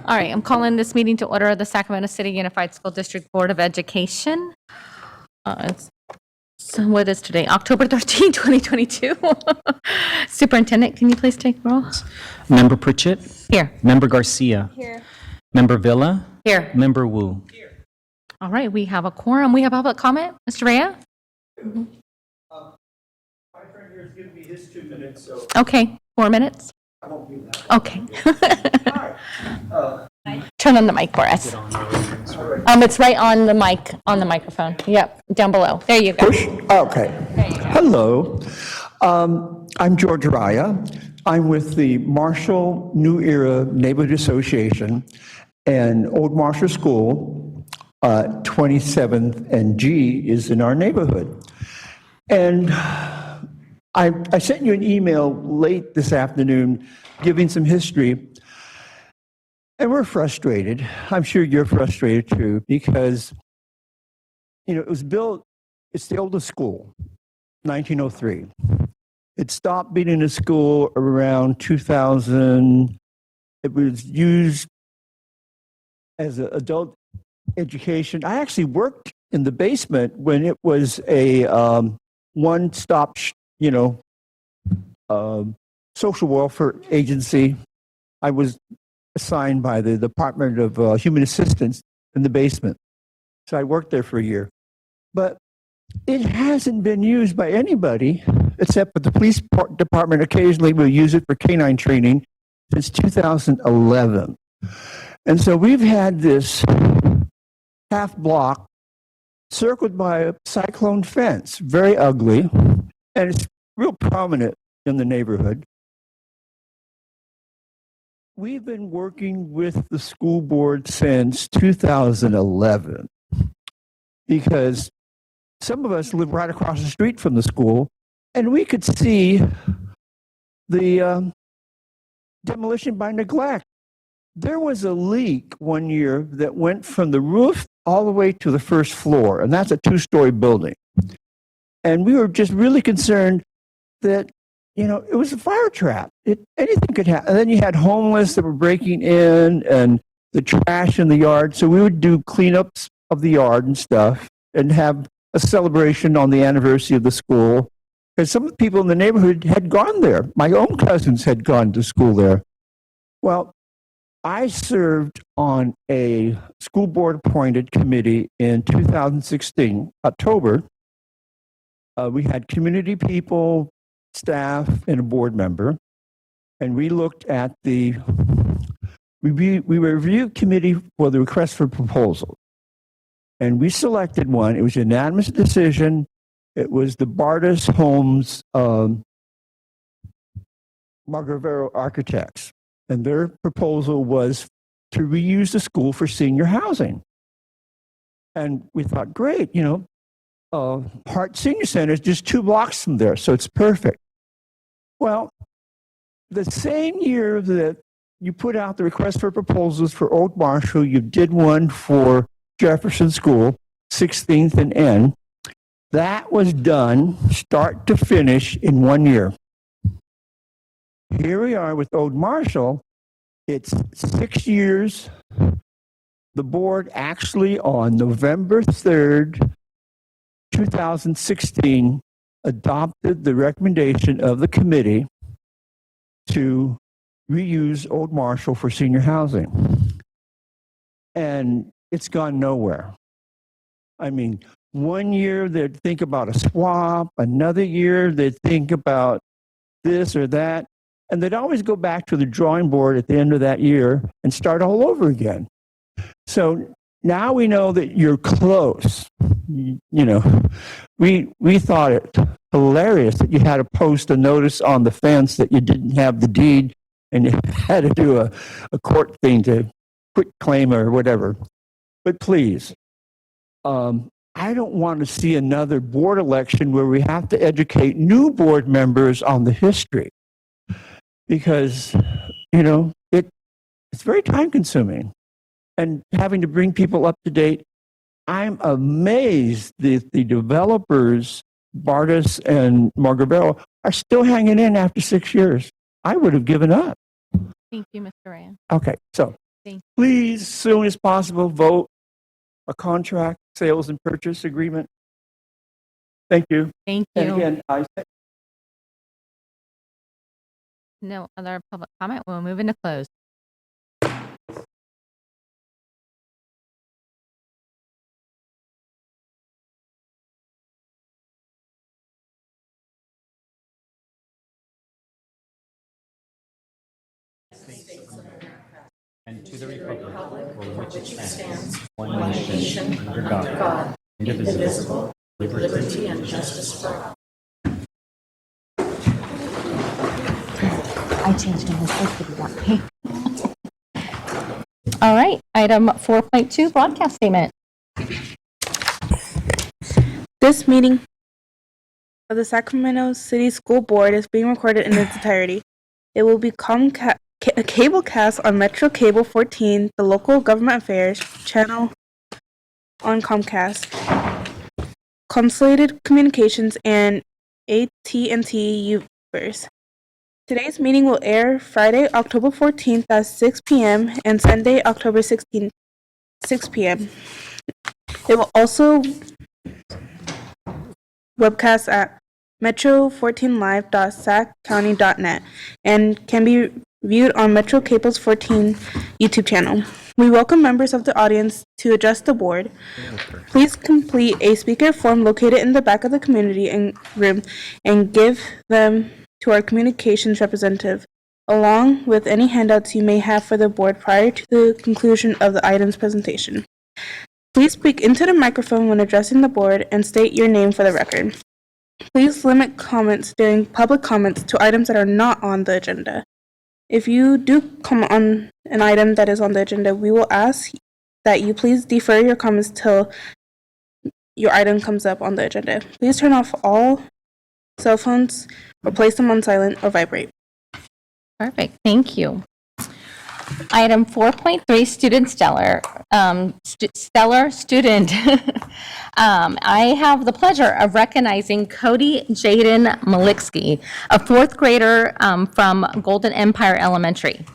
All right, I'm calling this meeting to order of the Sacramento City Unified School District Board of Education. So what is today? October 13, 2022. Superintendent, can you please take roll? Member Pritchett? Here. Member Garcia? Here. Member Villa? Here. Member Wu? All right, we have a quorum. We have public comment. Mr. Rea? My friend here is giving me his 2 minutes, so Okay, 4 minutes? I won't do that. Okay. All right. Turn on the mic for us. It's right on the mic, on the microphone. Yep, down below. There you go. Push. Okay. Hello. I'm George Raya. I'm with the Marshall New Era Neighborhood Association and Old Marshall School, 27th and G is in our neighborhood. And I sent you an email late this afternoon giving some history. And we're frustrated. I'm sure you're frustrated too, because, it was built, it's the oldest school, 1903. It stopped being a school around 2000. It was used as an adult education. I actually worked in the basement when it was a one-stop, social welfare agency. I was assigned by the Department of Human Assistance in the basement. So I worked there for a year. But it hasn't been used by anybody except for the police department. Occasionally will use it for canine training since 2011. And so we've had this half block circled by a cyclone fence, very ugly, and it's real prominent in the neighborhood. We've been working with the school board since 2011 because some of us live right across the street from the school, and we could see the demolition by neglect. There was a leak one year that went from the roof all the way to the first floor, and that's a 2-story building. And we were just really concerned that it was a fire trap. Anything could happen. And then you had homeless that were breaking in and the trash in the yard. So we would do cleanups of the yard and stuff and have a celebration on the anniversary of the school. Because some of the people in the neighborhood had gone there. My own cousins had gone to school there. Well, I served on a school board appointed committee in 2016, October. We had community people, staff, and a board member, and we looked at the review committee for the request for proposal, and we selected one. It was a unanimous decision. It was the Bardas Homes Margarvero Architects, and their proposal was to reuse the school for senior housing. And we thought, great, Hart Senior Center is just 2 blocks from there, so it's perfect. Well, the same year that you put out the request for proposals for Old Marshall, you did one for Jefferson School, 16th and N. That was done start to finish in 1 year. Here we are with Old Marshall. It's 6 years. The board actually on November 3rd, 2016, adopted the recommendation of the committee to reuse Old Marshall for senior housing. And it's gone nowhere. I mean, 1 year they'd think about a swap, another year they'd think about this or that, and they'd always go back to the drawing board at the end of that year and start all over again. So now we know that you're close. We thought it hilarious that you had to post a notice on the fence that you didn't have the deed and you had to do a court thing to quit claim or whatever. But please, I don't want to see another board election where we have to educate new board members on the history because, it's very time consuming. And having to bring people up to date, I'm amazed that the developers, Bardas and Margarvero, are still hanging in after 6 years. I would have given up. Thank you, Mr. Ryan. Okay, so Thank Please, as soon as possible, vote a contract, sales and purchase agreement. Thank you. Thank And you. again, I say No other public comment. We'll move into close. And to the republic for which it stands, one nation, under God, indivisible, liberty and justice for all. I changed my mistake to be that. All right, item 4.2, broadcast statement. This meeting of the Sacramento City School Board is being recorded in its entirety. It will be cable cast on Metro Cable 14, the local government affairs channel on Comcast, Consolidated Communications, and AT&T Uverse. Today's meeting will air Friday, October 14th at 6 p.m. and Sunday, October 16th, 6 p.m. It will also webcast at metro14live.saccounty.net and can be viewed on Metro Cable's 14 YouTube channel. We welcome members of the audience to address the board. Please complete a speaker form located in the back of the community room and give them to our communications representative, along with any handouts you may have for the board prior to the conclusion of the item's presentation. Please speak into the microphone when addressing the board and state your name for the record. Please limit comments during public comments to items that are not on the agenda. If you do comment on an item that is on the agenda, we will ask that you please defer your comments till your item comes up on the agenda. Please turn off all cell phones or place them on silent or vibrate. Perfect, thank you. Item 4.3, student stellar. Stellar student. I have the pleasure of recognizing Cody Jaden Maliksky, a fourth grader from Golden Empire Elementary.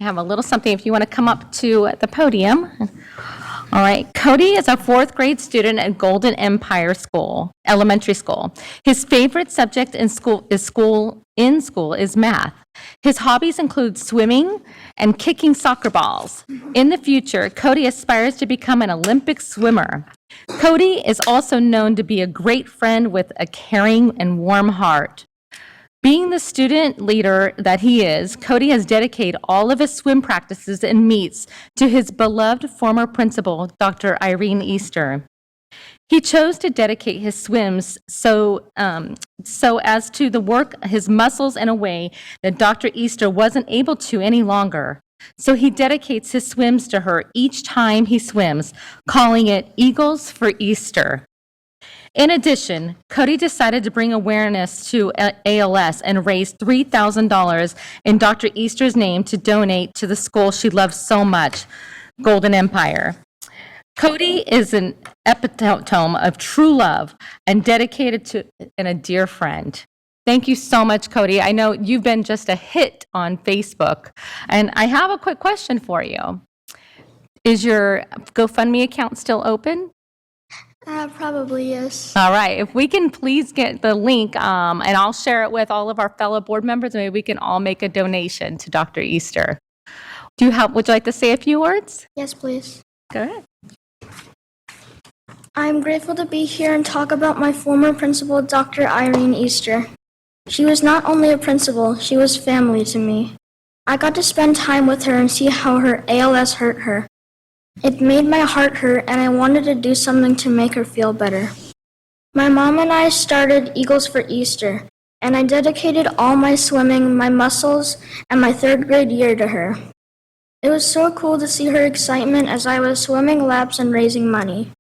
I have a little something if you want to come up to the podium. All right, Cody is a fourth grade student at Golden Empire Elementary School. His favorite subject in school is math. His hobbies include swimming and kicking soccer balls. In the future, Cody aspires to become an Olympic swimmer. Cody is also known to be a great friend with a caring and warm heart. Being the student leader that he is, Cody has dedicated all of his swim practices and meets to his beloved former principal, Dr. Irene Easter. He chose to dedicate his swims so as to the work his muscles in a way that Dr. Easter wasn't able to any longer. So he dedicates his swims to her each time he swims, calling it Eagles for Easter. In addition, Cody decided to bring awareness to ALS and raise $3,000 in Dr. Easter's name to donate to the school she loves so much, Golden Empire. Cody is an epitome of true love and dedicated to and a dear friend. Thank you so much, Cody. I know you've been just a hit on Facebook, and I have a quick question for you. Is your GoFundMe account still open? Probably, yes. All right, if we can please get the link, and I'll share it with all of our fellow board members, maybe we can all make a donation to Dr. Easter. Would you like to say a few words? Yes, please. Go ahead. I'm grateful to be here and talk about my former principal, Dr. Irene Easter. She was not only a principal, she was family to me. I got to spend time with her and see how her ALS hurt her. It made my heart hurt, and I wanted to do something to make her feel better. My mom and I started Eagles for Easter, and I dedicated all my swimming, my muscles, and my third grade year to her. It was so cool to see her excitement as I was swimming laps and raising money.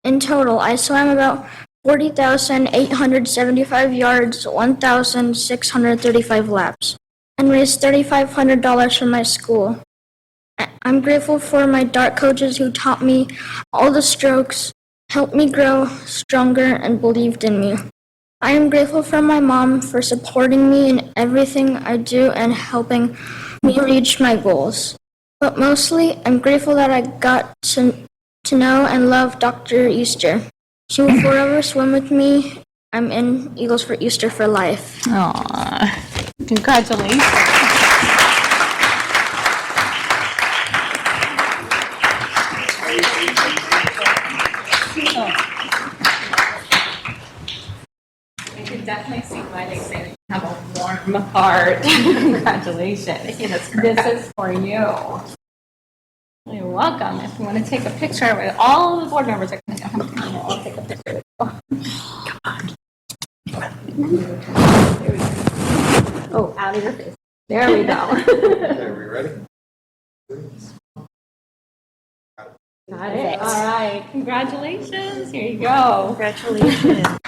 In total, I swam about 40,875 yards, 1,635 laps, and raised $3,500 for my school. I'm grateful for my dart coaches who taught me all the strokes, helped me grow stronger, and believed in me. I am grateful for my mom for supporting me in everything I do and helping me reach my goals. But mostly, I'm grateful that I got to know and love Dr. Easter. She will forever swim with me. I'm in Eagles for Easter for life. Aw, congratulations. I can definitely see why they say you have a warm heart. Congratulations. This is for you. You're welcome. If you want to take a picture with all the board members, are going to come. I'll take a picture. Oh, out of your face. There we go. Are we ready? Got it. All right. Congratulations. Here you go. Congratulations.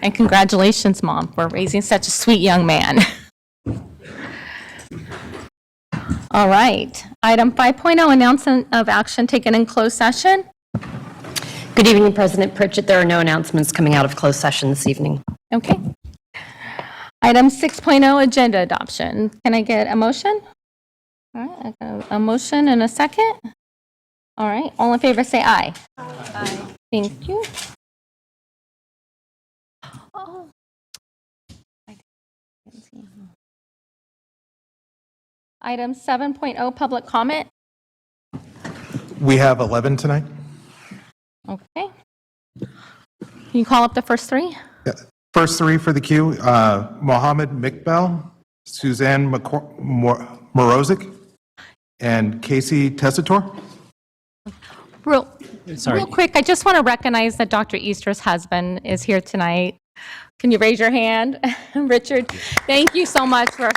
And congratulations, Mom, for raising such a sweet young man. All right. Item 5.0, announcement of action taken in closed session. Good evening, President Pritchett. There are no announcements coming out of closed session this evening. Okay. Item 6.0, agenda adoption. Can I get a motion? All right, I got a motion and a second. All right, all in favor say aye. Aye. Thank you. Oh. I didn't see. Item 7.0, public comment. We have 11 tonight. Okay. Can you call up the first three? First three for the queue, Mohammed Mikbel, Suzanne Morozic, and Casey Tessitore. Real quick, I just want to recognize that Dr. Easter's husband is here tonight. Can you raise your hand? Richard, thank you so much for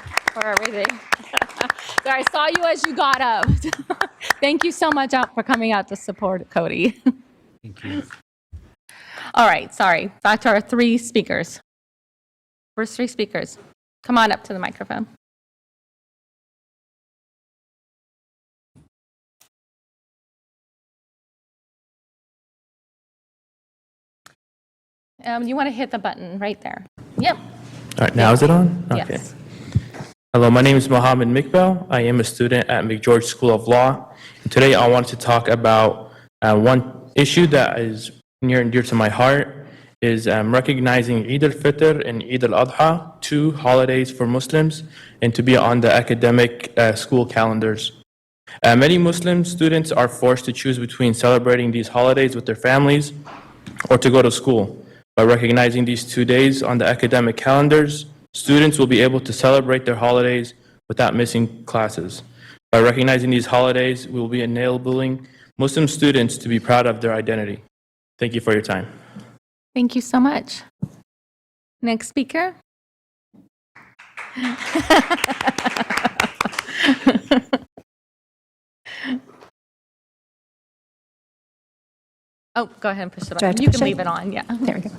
everything. So I saw you as you got up. Thank you so much for coming out to support Cody. Thank you. All right, sorry. Back to our three speakers. First three speakers. Come on up to the microphone. You want to hit the button right there. Yep. All right, now is it on? Okay. Yes. Hello, my name is Mohammed Mikbel. I am a student at McGeorge School of Law. And today I wanted to talk about one issue that is near and dear to my heart, is recognizing Eid al-Fitr and Eid al-Adha, two holidays for Muslims, and to be on the academic school calendars. Many Muslim students are forced to choose between celebrating these holidays with their families or to go to school. By recognizing these 2 days on the academic calendars, students will be able to celebrate their holidays without missing classes. By recognizing these holidays, we will be enabling Muslim students to be proud of their identity. Thank you for your time. Thank you so much. Next speaker. Oh, go ahead and push it Do I have on. to You push can it? leave it on, yeah. There we go.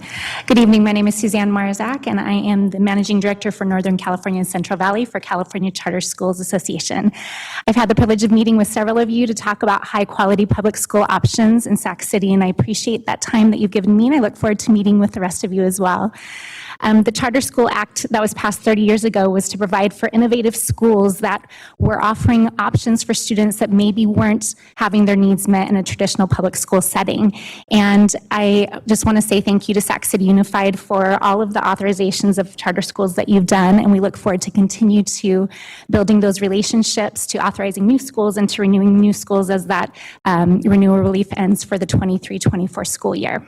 Good evening. My name is Suzanne Marzak, and I am the Managing Director for Northern California and Central Valley for California Charter Schools Association. I've had the privilege of meeting with several of you to talk about high-quality public school options in Sac City, and I appreciate that time that you've given me, and I look forward to meeting with the rest of you as well. The Charter School Act that was passed 30 years ago was to provide for innovative schools that were offering options for students that maybe weren't having their needs met in a traditional public school setting. And I just want to say thank you to Sac City Unified for all of the authorizations of charter schools that you've done, and we look forward to continue to building those relationships, to authorizing new schools, and to renewing new schools as that renewal relief ends for the 23-24 school year.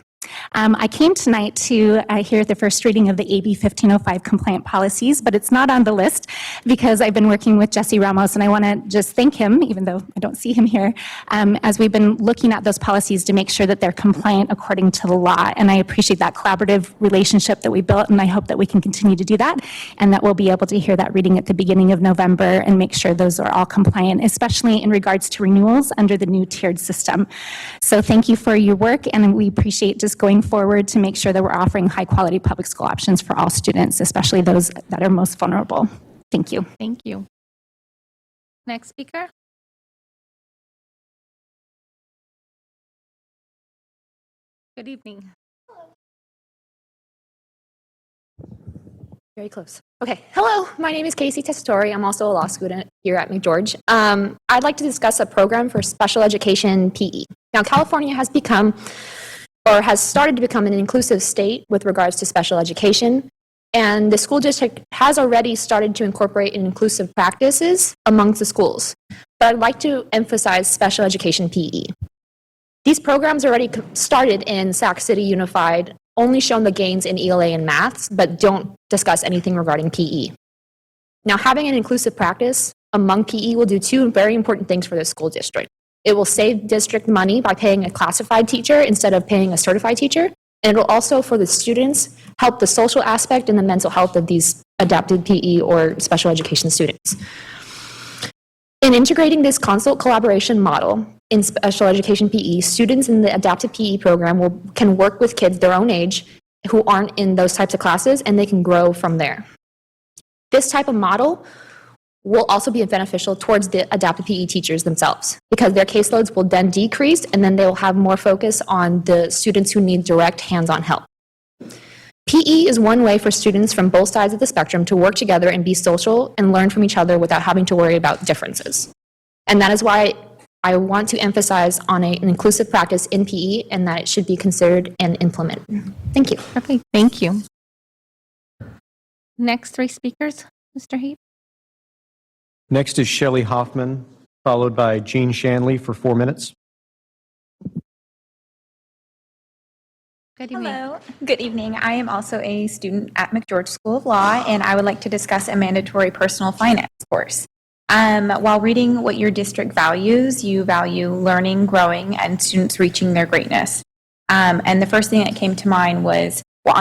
I came tonight to hear the first reading of the AB 1505 compliant policies, but it's not on the list because I've been working with Jesse Ramos, and I want to just thank him, even though I don't see him here, as we've been looking at those policies to make sure that they're compliant according to the law. And I appreciate that collaborative relationship that we built, and I hope that we can continue to do that, and that we'll be able to hear that reading at the beginning of November and make sure those are all compliant, especially in regards to renewals under the new tiered system. So thank you for your work, and we appreciate just going forward to make sure that we're offering high-quality public school options for all students, especially those that are most vulnerable. Thank you. Thank you. Next speaker. Good evening. Very close. Okay. Hello, my name is Casey Testatori. I'm also a law student here at McGeorge. I'd like to discuss a program for special education PE. Now, California has become, or has started to become, an inclusive state with regards to special education. And the school district has already started to incorporate inclusive practices amongst the schools. But I'd like to emphasize special education PE. These programs already started in Sac City Unified, only shown the gains in ELA and maths, but don't discuss anything regarding PE. Now, having an inclusive practice among PE will do two very important things for the school district. It will save district money by paying a classified teacher instead of paying a certified teacher, and it will also, for the students, help the social aspect and the mental health of these adapted PE or special education students. In integrating this consult collaboration model in special education PE, students in the adapted PE program can work with kids their own age who aren't in those types of classes, and they can grow from there. This type of model will also be beneficial towards the adapted PE teachers themselves, because their caseloads will then decrease, and then they will have more focus on the students who need direct hands-on help. PE is one way for students from both sides of the spectrum to work together and be social and learn from each other without having to worry about differences. And that is why I want to emphasize on an inclusive practice in PE, and that it should be considered and implemented. Thank you. Okay, thank you. Next three speakers, Mr. Heath. Next is Shelley Hoffman, followed by Jean Shanley for 4 minutes. Good evening. Hello, good evening. I am also a student at McGeorge School of Law, and I would like to discuss a mandatory personal finance course. While reading what your district values, you value learning, growing, and students reaching their greatness. And the first thing that came to mind was what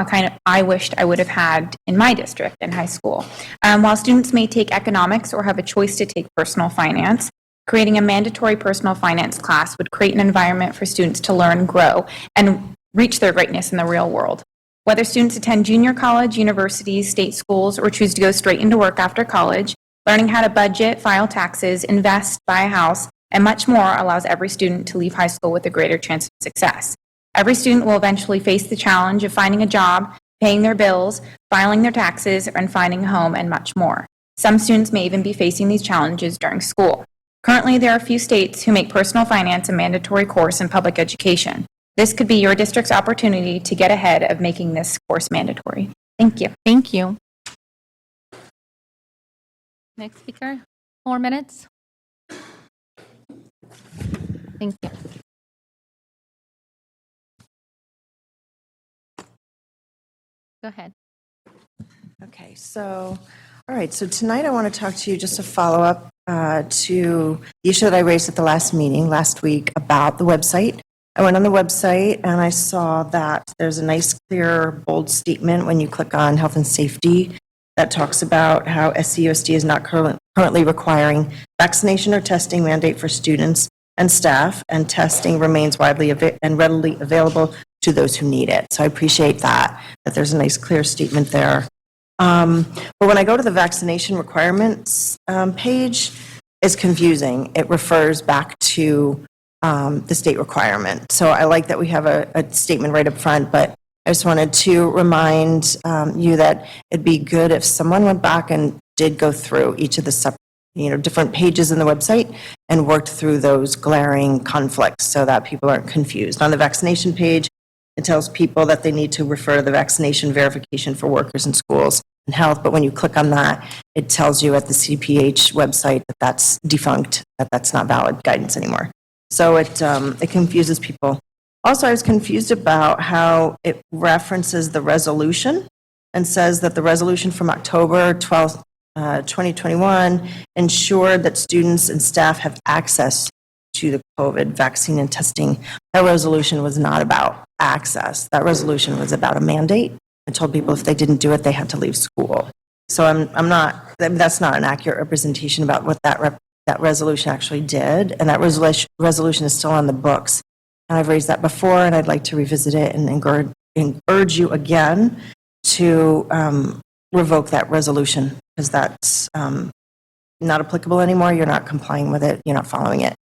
I wished I would have had in my district in high school. While students may take economics or have a choice to take personal finance, creating a mandatory personal finance class would create an environment for students to learn, grow, and reach their greatness in the real world. Whether students attend junior college, universities, state schools, or choose to go straight into work after college, learning how to budget, file taxes, invest, buy a house, and much more allows every student to leave high school with a greater chance of success. Every student will eventually face the challenge of finding a job, paying their bills, filing their taxes, and finding a home, and much more. Some students may even be facing these challenges during school. Currently, there are a few states who make personal finance a mandatory course in public education. This could be your district's opportunity to get ahead of making this course mandatory. Thank you. Thank you. Next speaker, 4 minutes. Thank you. Go ahead. Okay, so, all right, so tonight I want to talk to you just a follow-up to the issue that I raised at the last meeting last week about the website. I went on the website and I saw that there's a nice, clear, bold statement when you click on health and safety that talks about how SCUSD is not currently requiring vaccination or testing mandate for students and staff, and testing remains widely and readily available to those who need it. So I appreciate that there's a nice, clear statement there. But when I go to the vaccination requirements page, it's confusing. It refers back to the state requirement. So I like that we have a statement right up front, but I just wanted to remind you that it'd be good if someone went back and did go through each of the different pages in the website and worked through those glaring conflicts so that people aren't confused. On the vaccination page, it tells people that they need to refer to the vaccination verification for workers in schools and health, but when you click on that, it tells you at the CPH website that that's defunct, that that's not valid guidance anymore. So it confuses people. Also, I was confused about how it references the resolution and says that the resolution from October 12th, 2021 ensured that students and staff have access to the COVID vaccine and testing. That resolution was not about access. That resolution was about a mandate. It told people if they didn't do it, they had to leave school. So that's not an accurate representation about what that resolution actually did. And that resolution is still on the books. And I've raised that before, and I'd like to revisit it and urge you again to revoke that resolution, because that's not applicable anymore. You're not complying with it. You're not following it.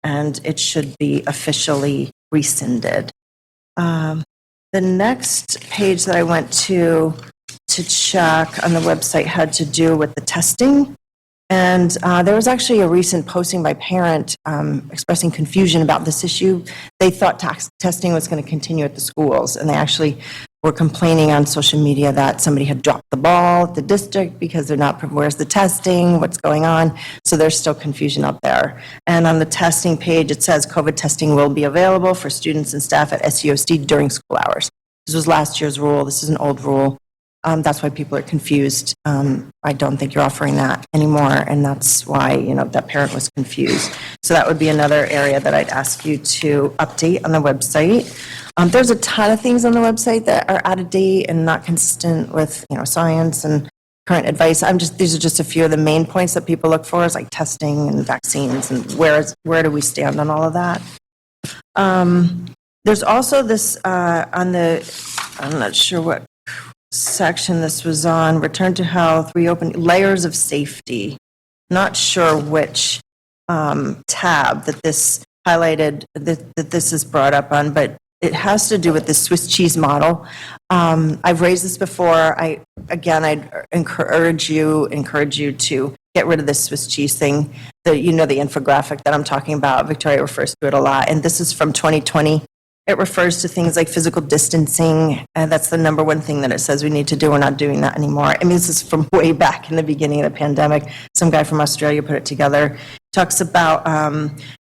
And it should be officially rescinded. The next page that I went to check on the website had to do with the testing. And there was actually a recent posting by a parent expressing confusion about this issue. They thought testing was going to continue at the schools, and they actually were complaining on social media that somebody had dropped the ball at the district because they're not, where's the testing, what's going on? So there's still confusion out there. And on the testing page, it says COVID testing will be available for students and staff at SUSD during school hours. This was last year's rule. This is an old rule. That's why people are confused. I don't think you're offering that anymore, and that's why, that parent was confused. So that would be another area that I'd ask you to update on the website. There's a ton of things on the website that are out of date and not consistent with, science and current advice. These are just a few of the main points that people look for, is like testing and vaccines, and where do we stand on all of that. There's also this I'm not sure what section this was on, return to health, reopen, layers of safety. Not sure which tab that this highlighted, that this is brought up on, but it has to do with the Swiss cheese model. I've raised this before. I'd encourage you to get rid of this Swiss cheese thing. The infographic that I'm talking about, Victoria refers to it a lot, and this is from 2020. It refers to things like physical distancing, and that's the number one thing that it says we need to do. We're not doing that anymore. I mean, this is from way back in the beginning of the pandemic. Some guy from Australia put it together. Talks about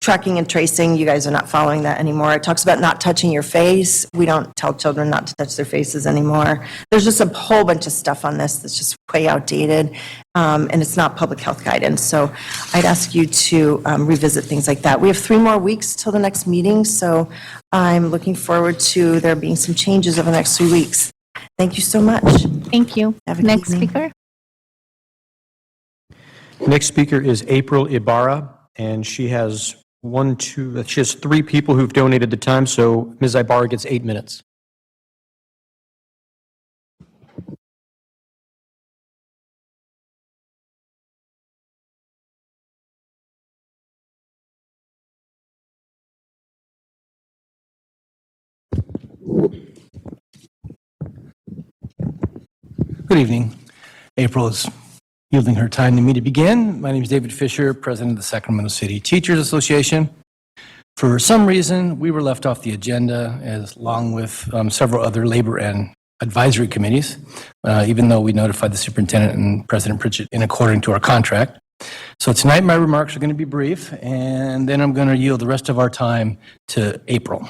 tracking and tracing. You guys are not following that anymore. It talks about not touching your face. We don't tell children not to touch their faces anymore. There's just a whole bunch of stuff on this that's just way outdated, and it's not public health guidance. So I'd ask you to revisit things like that. We have 3 more weeks till the next meeting, so I'm looking forward to there being some changes over the next 3 weeks. Thank you so much. Thank you. Have a good Next evening. speaker. Next speaker is April Ibarra, and she has 3 people who've donated the time, so Ms. Ibarra gets 8 minutes. Good evening. April is yielding her time to me to begin. My name is David Fisher, President of the Sacramento City Teachers Association. For some reason, we were left off the agenda, along with several other labor and advisory committees, even though we notified the superintendent and President Pritchett in according to our contract. So tonight, my remarks are going to be brief, and then I'm going to yield the rest of our time to April.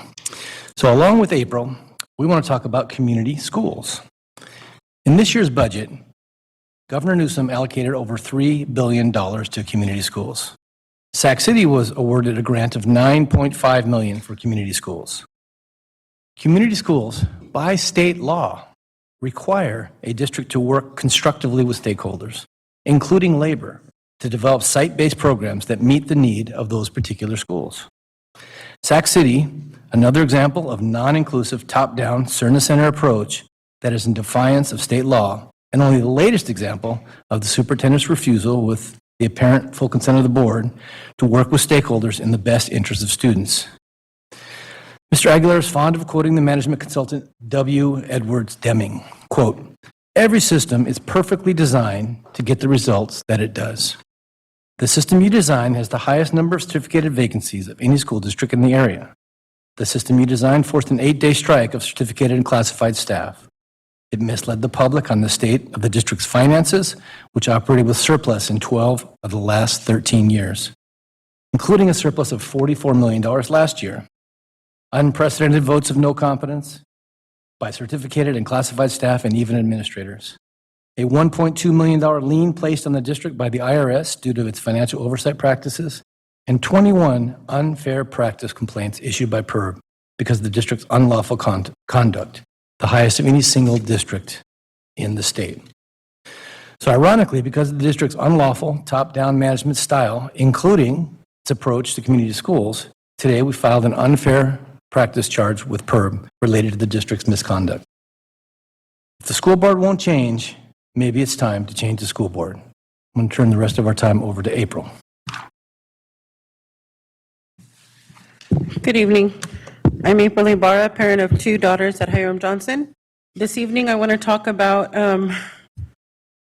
So along with April, we want to talk about community schools. In this year's budget, Governor Newsom allocated over $3 billion to community schools. Sac City was awarded a grant of $9.5 million for community schools. Community schools, by state law, require a district to work constructively with stakeholders, including labor, to develop site-based programs that meet the need of those particular schools. Sac City, another example of non-inclusive top-down center approach that is in defiance of state law, and only the latest example of the superintendent's refusal, with the apparent full consent of the board, to work with stakeholders in the best interest of students. Mr. Aguilar is fond of quoting the management consultant W. Edwards Deming, quote, "Every system is perfectly designed to get the results that it does. The system you design has the highest number of certificated vacancies of any school district in the area. The system you designed forced an 8-day strike of certificated and classified staff. It misled the public on the state of the district's finances, which operated with surplus in 12 of the last 13 years, including a surplus of $44 million last year. Unprecedented votes of no confidence by certificated and classified staff and even administrators. A $1.2 million lien placed on the district by the IRS due to its financial oversight practices, and 21 unfair practice complaints issued by PERB because of the district's unlawful conduct, the highest of any single district in the state. So ironically, because of the district's unlawful top-down management style, including its approach to community schools, today we filed an unfair practice charge with PERB related to the district's misconduct. If the school board won't change, maybe it's time to change the school board. I'm going to turn the rest of our time over to April. Good evening. I'm April Ibarra, parent of 2 daughters at Hiram Johnson. This evening, I want to talk about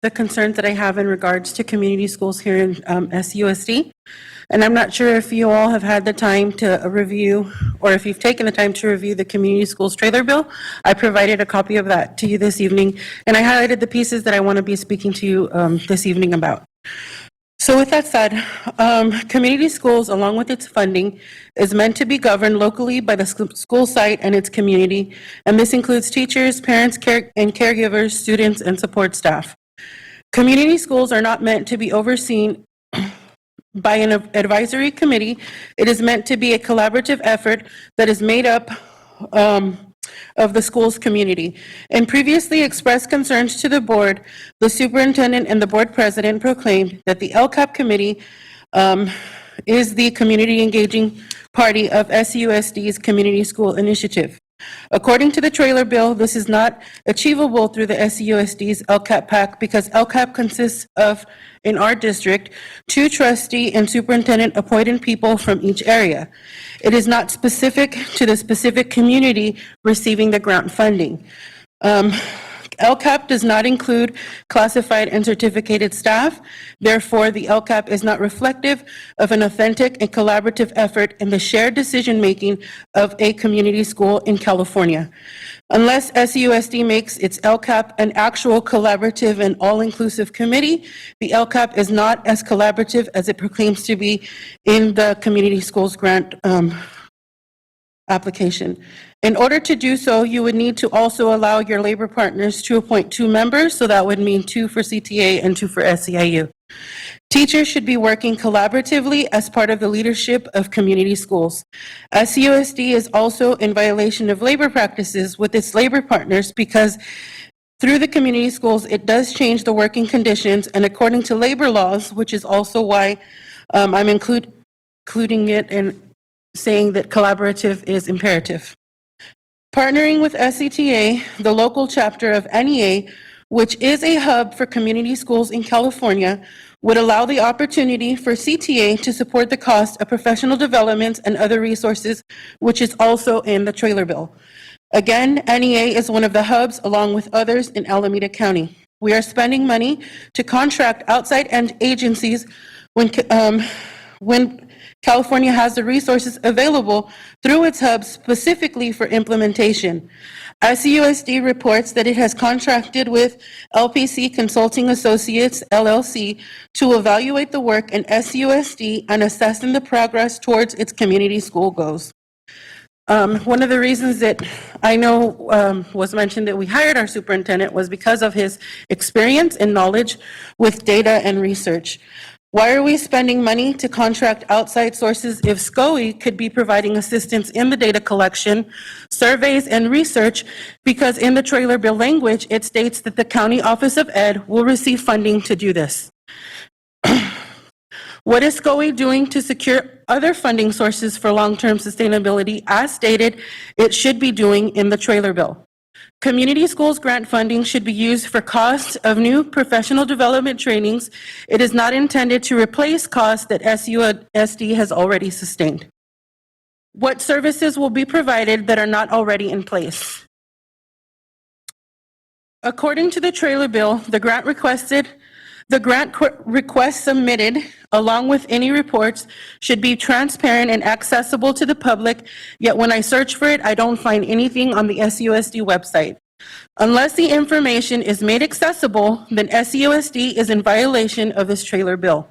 the concerns that I have in regards to community schools here in SUSD. And I'm not sure if you all have had the time to review, or if you've taken the time to review the community schools trailer bill. I provided a copy of that to you this evening, and I highlighted the pieces that I want to be speaking to you this evening about. So with that said, community schools, along with its funding, is meant to be governed locally by the school site and its community, and this includes teachers, parents, and caregivers, students, and support staff. Community schools are not meant to be overseen by an advisory committee. It is meant to be a collaborative effort that is made up of the school's community. In previously expressed concerns to the board, the superintendent and the board president proclaimed that the LCAP committee is the community engaging party of SUSD's community school initiative. According to the trailer bill, this is not achievable through the SUSD's LCAP PAC because LCAP consists of, in our district, 2 trustee and superintendent appointed people from each area. It is not specific to the specific community receiving the grant funding. LCAP does not include classified and certificated staff. Therefore, the LCAP is not reflective of an authentic and collaborative effort in the shared decision-making of a community school in California. Unless SUSD makes its LCAP an actual collaborative and all-inclusive committee, the LCAP is not as collaborative as it proclaims to be in the community schools grant application. In order to do so, you would need to also allow your labor partners to appoint 2 members, so that would mean 2 for CTA and 2 for SEIU. Teachers should be working collaboratively as part of the leadership of community schools. SUSD is also in violation of labor practices with its labor partners because through the community schools, it does change the working conditions, and according to labor laws, which is also why I'm including it and saying that collaborative is imperative. Partnering with SCTA, the local chapter of NEA, which is a hub for community schools in California, would allow the opportunity for CTA to support the cost of professional development and other resources, which is also in the trailer bill. Again, NEA is one of the hubs along with others in Alameda County. We are spending money to contract outside agencies when California has the resources available through its hubs specifically for implementation. SUSD reports that it has contracted with LPC Consulting Associates, LLC, to evaluate the work in SUSD and assessing the progress towards its community school goals. One of the reasons that I know was mentioned that we hired our superintendent was because of his experience and knowledge with data and research. Why are we spending money to contract outside sources if SCOE could be providing assistance in the data collection, surveys, and research? Because in the trailer bill language, it states that the County Office of Ed will receive funding to do this. What is SCOE doing to secure other funding sources for long-term sustainability, as stated it should be doing in the trailer bill? Community schools grant funding should be used for costs of new professional development trainings. It is not intended to replace costs that SUSD has already sustained. What services will be provided that are not already in place? According to the trailer bill, the grant request submitted, along with any reports, should be transparent and accessible to the public, yet when I search for it, I don't find anything on the SUSD website. Unless the information is made accessible, then SUSD is in violation of this trailer bill.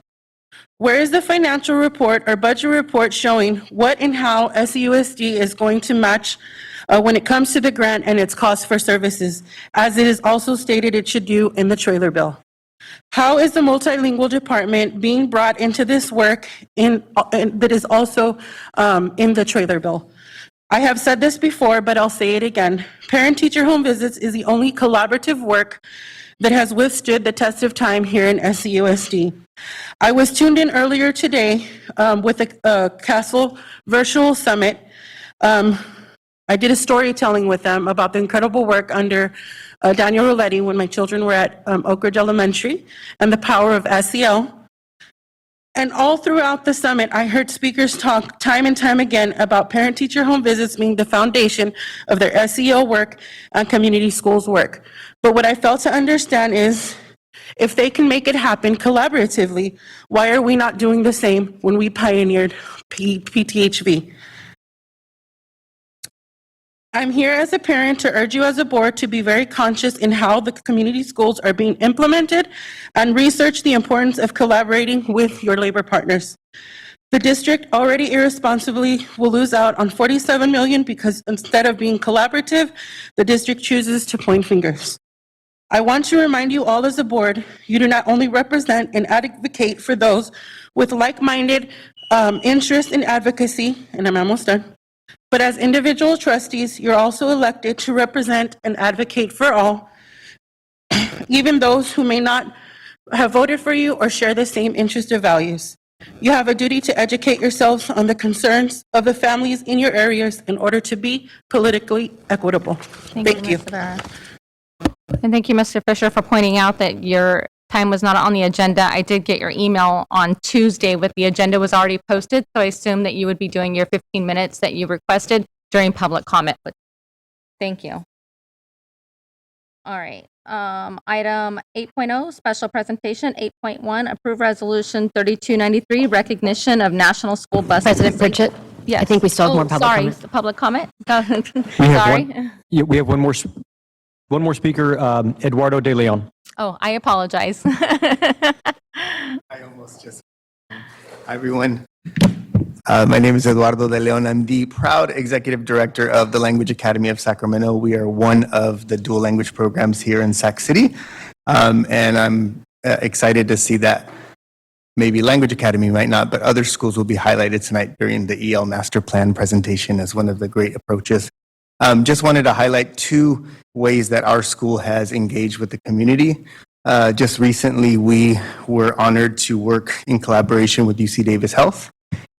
Where is the financial report or budget report showing what and how SUSD is going to match when it comes to the grant and its cost for services, as it is also stated it should do in the trailer bill? How is the multilingual department being brought into this work that is also in the trailer bill? I have said this before, but I'll say it again. Parent-teacher home visits is the only collaborative work that has withstood the test of time here in SUSD. I was tuned in earlier today with the Castle Virtual Summit I did a storytelling with them about the incredible work under Daniel Roletti when my children were at Oak Ridge Elementary and the power of SEL. And all throughout the summit, I heard speakers talk time and time again about parent-teacher home visits being the foundation of their SEL work and community schools work. But what I failed to understand is, if they can make it happen collaboratively, why are we not doing the same when we pioneered PTHV? I'm here as a parent to urge you as a board to be very conscious in how the community schools are being implemented and research the importance of collaborating with your labor partners. The district already irresponsibly will lose out on $47 million because instead of being collaborative, the district chooses to point fingers. I want to remind you all as a board, you do not only represent and advocate for those with like-minded interest in advocacy, and I'm almost done, but as individual trustees, you're also elected to represent and advocate for all, even those who may not have voted for you or share the same interest or values. You have a duty to educate yourselves on the concerns of the families in your areas in order to be politically equitable. Thank you. Ms. Rivera. And thank you, Mr. Fisher, for pointing out that your time was not on the agenda. I did get your email on Tuesday with the agenda was already posted, so I assume that you would be doing your 15 minutes that you requested during public comment. Thank you. All right. Item 8.0, special presentation. 8.1, approve resolution 3293, recognition of National School Bus. President Pritchett? Yes. I think we still have more public comment. Sorry, public comment? We have Sorry. we have one more speaker, Eduardo De Leon. Oh, I apologize. I almost just. Hi, everyone. My name is Eduardo De Leon. I'm the proud executive director of the Language Academy of Sacramento. We are one of the dual language programs here in Sac City. And I'm excited to see that maybe Language Academy might not, but other schools will be highlighted tonight during the EL Master Plan presentation as one of the great approaches. Just wanted to highlight two ways that our school has engaged with the community. Just recently, we were honored to work in collaboration with UC Davis Health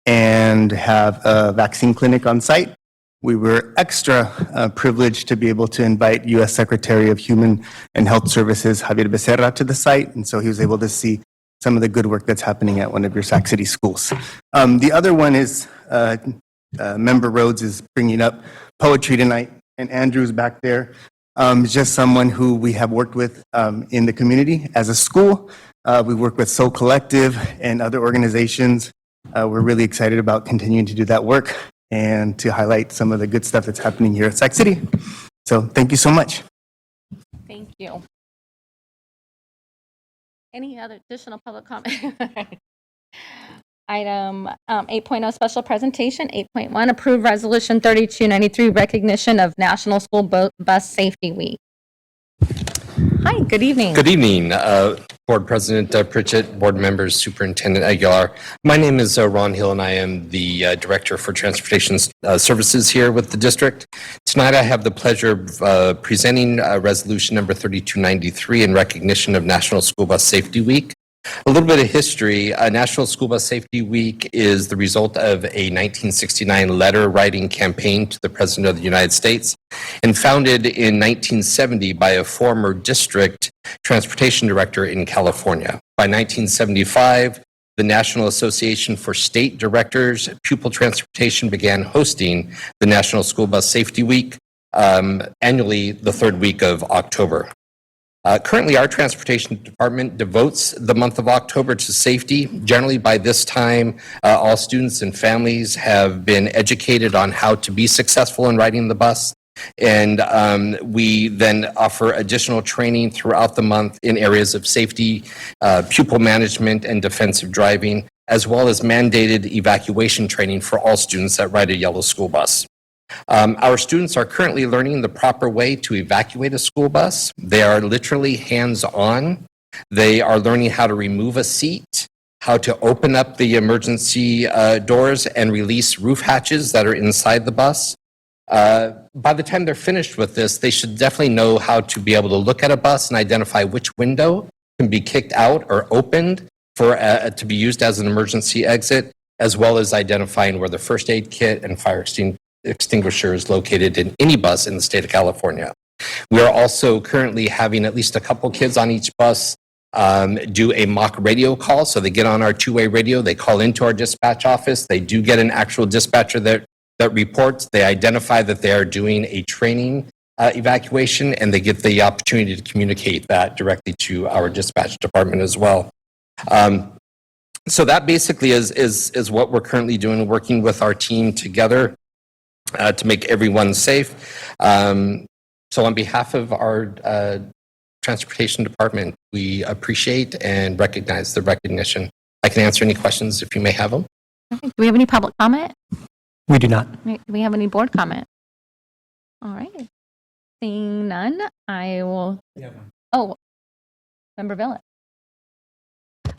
and have a vaccine clinic on site. We were extra privileged to be able to invite U.S. Secretary of Human and Health Services, Javier Becerra, to the site, and so he was able to see some of the good work that's happening at one of your Sac City schools. The other one is Member Rhodes is bringing up poetry tonight, and Andrew's back there. Just someone who we have worked with in the community as a school. We work with Soul Collective and other organizations. We're really excited about continuing to do that work and to highlight some of the good stuff that's happening here at Sac City. So thank you so much. Thank you. Any other additional public comment? Item 8.0, special presentation. 8.1, approve resolution 3293, recognition of National School Bus Safety Week. Hi, good evening. Good evening, Board President Pritchett, board members, Superintendent Aguilar. My name is Ron Hill, and I am the Director for Transportation Services here with the district. Tonight, I have the pleasure of presenting resolution number 3293 in recognition of National School Bus Safety Week. A little bit of history. National School Bus Safety Week is the result of a 1969 letter writing campaign to the President of the United States and founded in 1970 by a former district transportation director in California. By 1975, the National Association for State Directors Pupil Transportation began hosting the National School Bus Safety Week annually the third week of October. Currently, our transportation department devotes the month of October to safety. Generally, by this time, all students and families have been educated on how to be successful in riding the bus. And we then offer additional training throughout the month in areas of safety, pupil management, and defensive driving, as well as mandated evacuation training for all students that ride a yellow school bus. Our students are currently learning the proper way to evacuate a school bus. They are literally hands-on. They are learning how to remove a seat, how to open up the emergency doors and release roof hatches that are inside the bus. By the time they're finished with this, they should definitely know how to be able to look at a bus and identify which window can be kicked out or opened for to be used as an emergency exit, as well as identifying where the first aid kit and fire extinguisher extinguishers located in any bus in the state of California. We are also currently having at least a couple kids on each bus do a mock radio call. So they get on our two-way radio, they call into our dispatch office, they do get an actual dispatcher that reports, they identify that they are doing a training evacuation, and they get the opportunity to communicate that directly to our dispatch department as well. So that basically is what we're currently doing, working with our team together to make everyone safe. So on behalf of our transportation department, we appreciate and recognize the recognition. I can answer any questions if you may have them. Okay. Do we have any public comment? We do not. Do we have any board comment? All right. Seeing none, I will. Oh, Member Villa.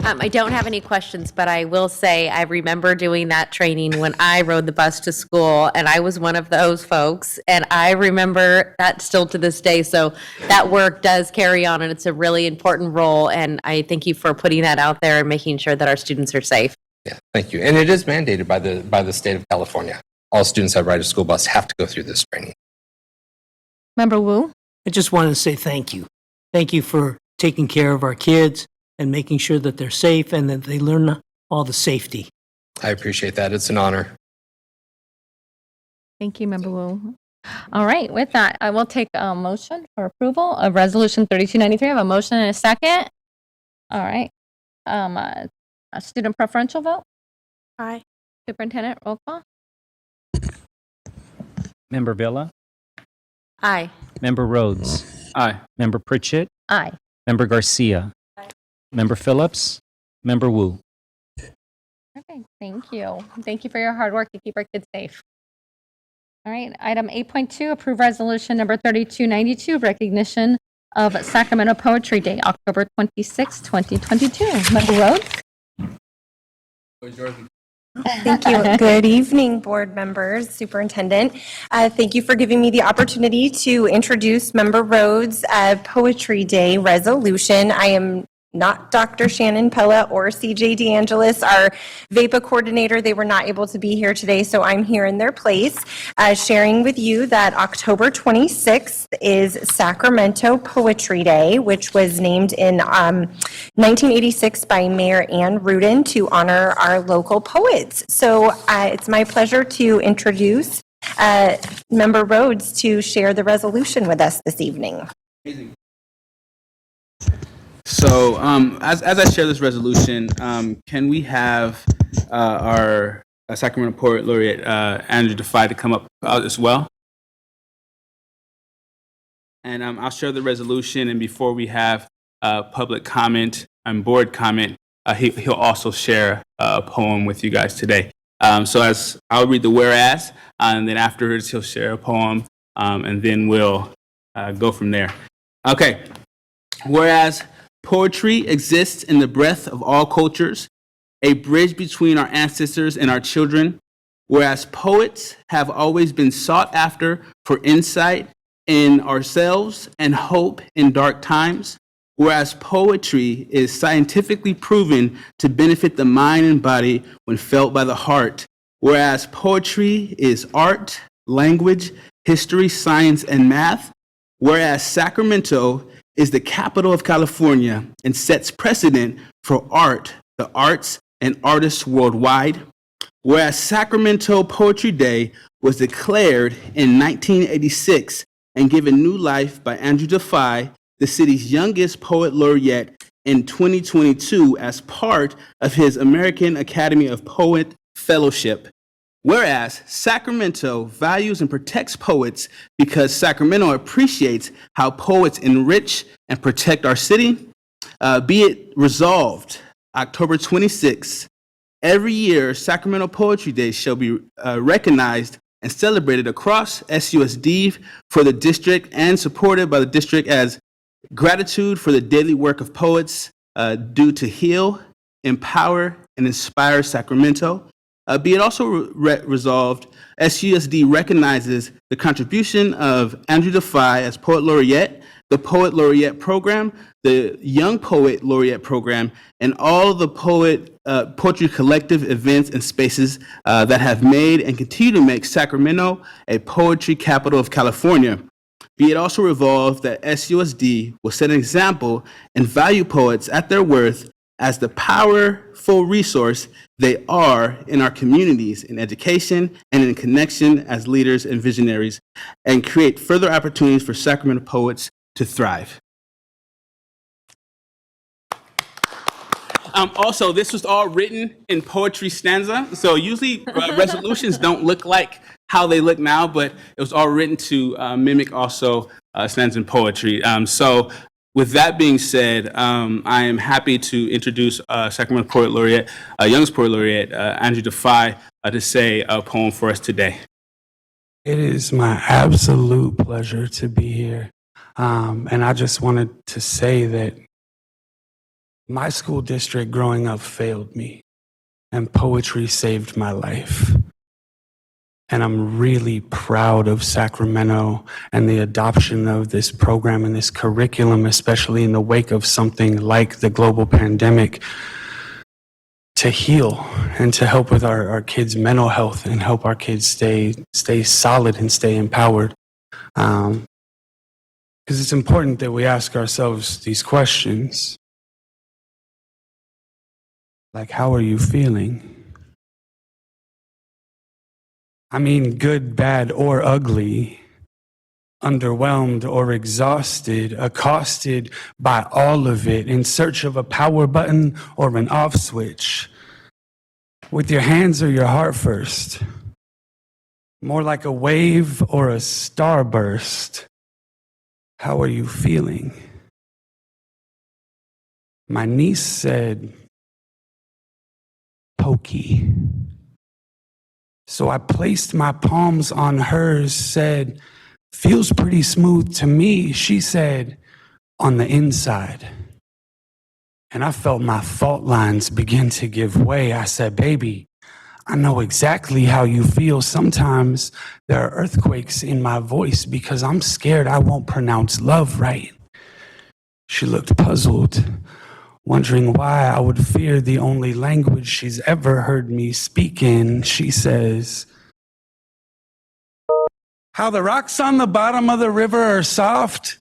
I don't have any questions, but I will say I remember doing that training when I rode the bus to school, and I was one of those folks, and I remember that still to this day. So that work does carry on, and it's a really important role, and I thank you for putting that out there and making sure that our students are safe. Yeah, thank you. And it is mandated by the state of California. All students that ride a school bus have to go through this training. Member Wu? I just wanted to say thank you. Thank you for taking care of our kids and making sure that they're safe and that they learn all the safety. I appreciate that. It's an honor. Thank you, Member Wu. All right, with that, I will take a motion for approval of Resolution 3293. I have a motion and a second. All right. A student preferential vote? Aye. Superintendent, roll call? Member Villa? Aye. Member Rhodes? Aye. Member Pritchett? Aye. Member Garcia? Member Phillips? Member Wu? Okay, thank you. Thank you for your hard work to keep our kids safe. All right, item 8.2, approve resolution number 3292, recognition of Sacramento Poetry Day, October 26, 2022. Member Rhodes? Thank you. Good evening, board members, superintendent. Thank you for giving me the opportunity to introduce Member Rhodes' Poetry Day resolution. I am not Dr. Shannon Pella or CJ DeAngelis, our VEPA coordinator. They were not able to be here today, so I'm here in their place, sharing with you that October 26th is Sacramento Poetry Day, which was named in 1986 by Mayor Ann Rudin to honor our local poets. So it's my pleasure to introduce Member Rhodes to share the resolution with us this evening. Amazing. So as I share this resolution, can we have our Sacramento Poet Laureate Andrew Defy to come up as well? And I'll share the resolution, and before we have public comment and board comment, he'll also share a poem with you guys today. So as I'll read the whereas, and then afterwards he'll share a poem, and then we'll go from there. Okay, whereas poetry exists in the breath of all cultures, a bridge between our ancestors and our children, whereas poets have always been sought after for insight in ourselves and hope in dark times, whereas poetry is scientifically proven to benefit the mind and body when felt by the heart, whereas poetry is art, language, history, science, and math, whereas Sacramento is the capital of California and sets precedent for art, the arts, and artists worldwide. Whereas Sacramento Poetry Day was declared in 1986 and given new life by Andrew Defy, the city's youngest poet laureate, in 2022 as part of his American Academy of Poet Fellowship. Whereas Sacramento values and protects poets because Sacramento appreciates how poets enrich and protect our city. Be it resolved, October 26th, every year Sacramento Poetry Day shall be recognized and celebrated across SUSD for the district and supported by the district as gratitude for the daily work of poets due to heal, empower, and inspire Sacramento. Be it also resolved, SUSD recognizes the contribution of Andrew Defy as Poet Laureate the Poet Laureate Program, the Young Poet Laureate Program, and all the poetry collective events and spaces that have made and continue to make Sacramento a poetry capital of California. Be it also resolved that SUSD will set an example and value poets at their worth as the powerful resource they are in our communities, in education, and in connection as leaders and visionaries, and create further opportunities for Sacramento poets to thrive. Also, this was all written in poetry stanza, so usually resolutions don't look like how they look now, but it was all written to mimic also stanza in poetry. So with that being said, I am happy to introduce Sacramento Poet Laureate, Young's Poet Laureate, Andrew Defy, to say a poem for us today. It is my absolute pleasure to be here. And I just wanted to say that my school district growing up failed me, and poetry saved my life. And I'm really proud of Sacramento and the adoption of this program and this curriculum, especially in the wake of something like the global pandemic, to heal and to help with our kids' mental health and help our kids stay solid and stay empowered. Because it's important that we ask ourselves these questions. Like, how are you feeling? I mean, good, bad, or ugly, underwhelmed or exhausted, accosted by all of it, in search of a power button or an off switch. With your hands or your heart first? More like a wave or a starburst? How are you feeling? My niece said, pokey. So I placed my palms on hers, said, feels pretty smooth to me. She said, on the inside. And I felt my fault lines begin to give way. I said, baby, I know exactly how you feel. Sometimes there are earthquakes in my voice because I'm scared I won't pronounce love right. She looked puzzled, wondering why I would fear the only language she's ever heard me speak in. She says, how the rocks on the bottom of the river are soft.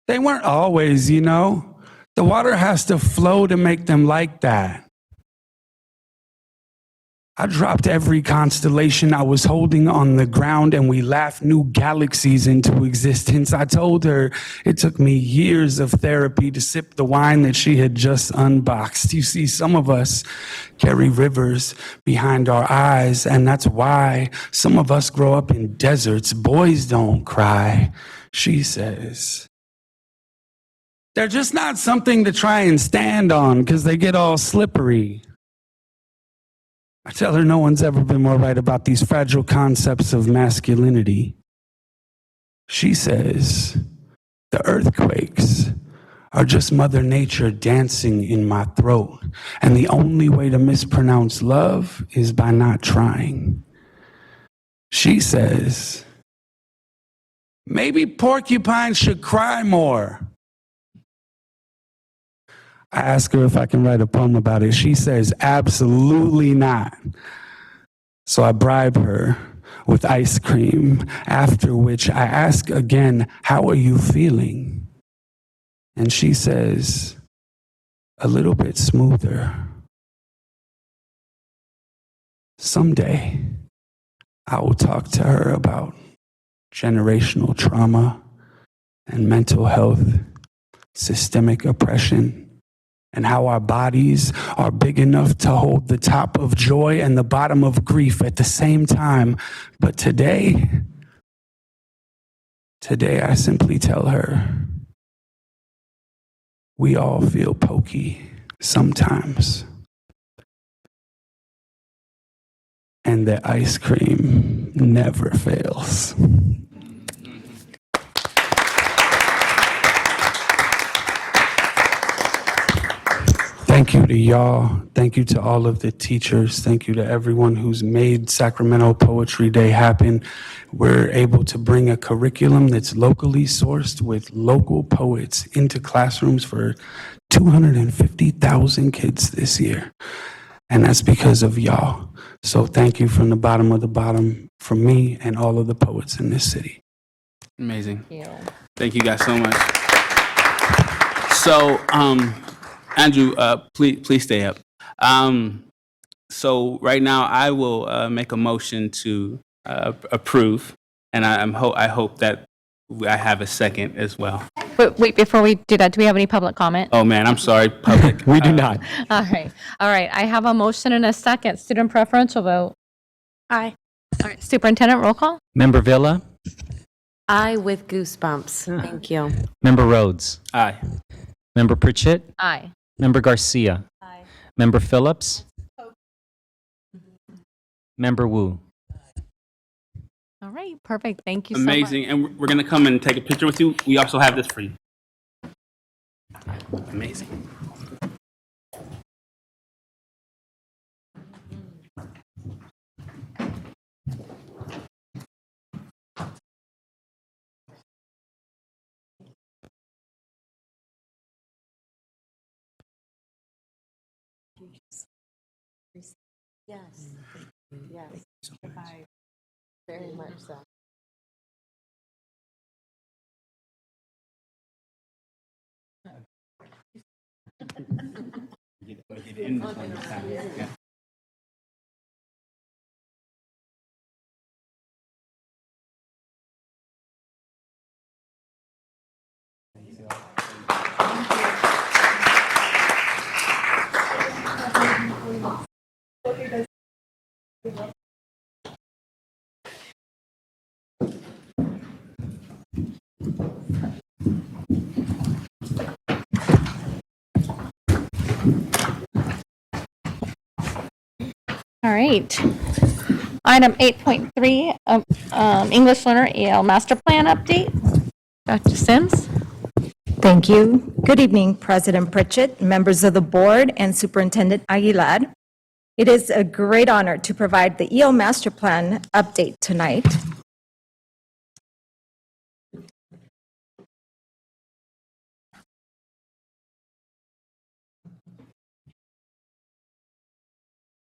They weren't always, you know. The water has to flow to make them like that. I dropped every constellation I was holding on the ground and we laughed new galaxies into existence. I told her it took me years of therapy to sip the wine that she had just unboxed. You see, some of us carry rivers behind our eyes, and that's why some of us grow up in deserts. Boys don't cry, she says. They're just not something to try and stand on because they get all slippery. I tell her no one's ever been more right about these fragile concepts of masculinity. She says, the earthquakes are just Mother Nature dancing in my throat, and the only way to mispronounce love is by not trying. She says, maybe porcupines should cry more. I ask her if I can write a poem about it. She says, absolutely not. So I bribe her with ice cream, after which I ask again, how are you feeling? And she says, a little bit smoother. Someday, I will talk to her about generational trauma and mental health, systemic oppression, and how our bodies are big enough to hold the top of joy and the bottom of grief at the same time. But today I simply tell her, we all feel pokey sometimes. And that ice cream never fails. Thank you to y'all. Thank you to all of the teachers. Thank you to everyone who's made Sacramento Poetry Day happen. We're able to bring a curriculum that's locally sourced with local poets into classrooms for 250,000 kids this year. And that's because of y'all. So thank you from the bottom of the bottom from me and all of the poets in this city. Amazing. Thank you. Thank you guys so much. So, Andrew, please stay up. So right now, I will make a motion to approve, and I hope that I have a second as well. But wait, before we do that, do we have any public comment? Oh man, I'm sorry, public. We do not. All right. All right. I have a motion and a second. Student preferential vote. Aye. All right. Superintendent, roll call. Member Villa, I with goosebumps. Thank you. Member Rhodes, Aye. Member Pritchett, Aye. Member Garcia, Member Phillips, Member Wu. All right. Perfect. Thank you so much. Amazing, and we're gonna come and take a picture with you. We also have this for you. Amazing. Yes. Yes. Very much so. All right. Item 8.3, English Learner EL Master Plan update. Dr. Sims? Thank you. Good evening, President Pritchett, members of the board, and Superintendent Aguilar. It is a great honor to provide the EL Master Plan update tonight.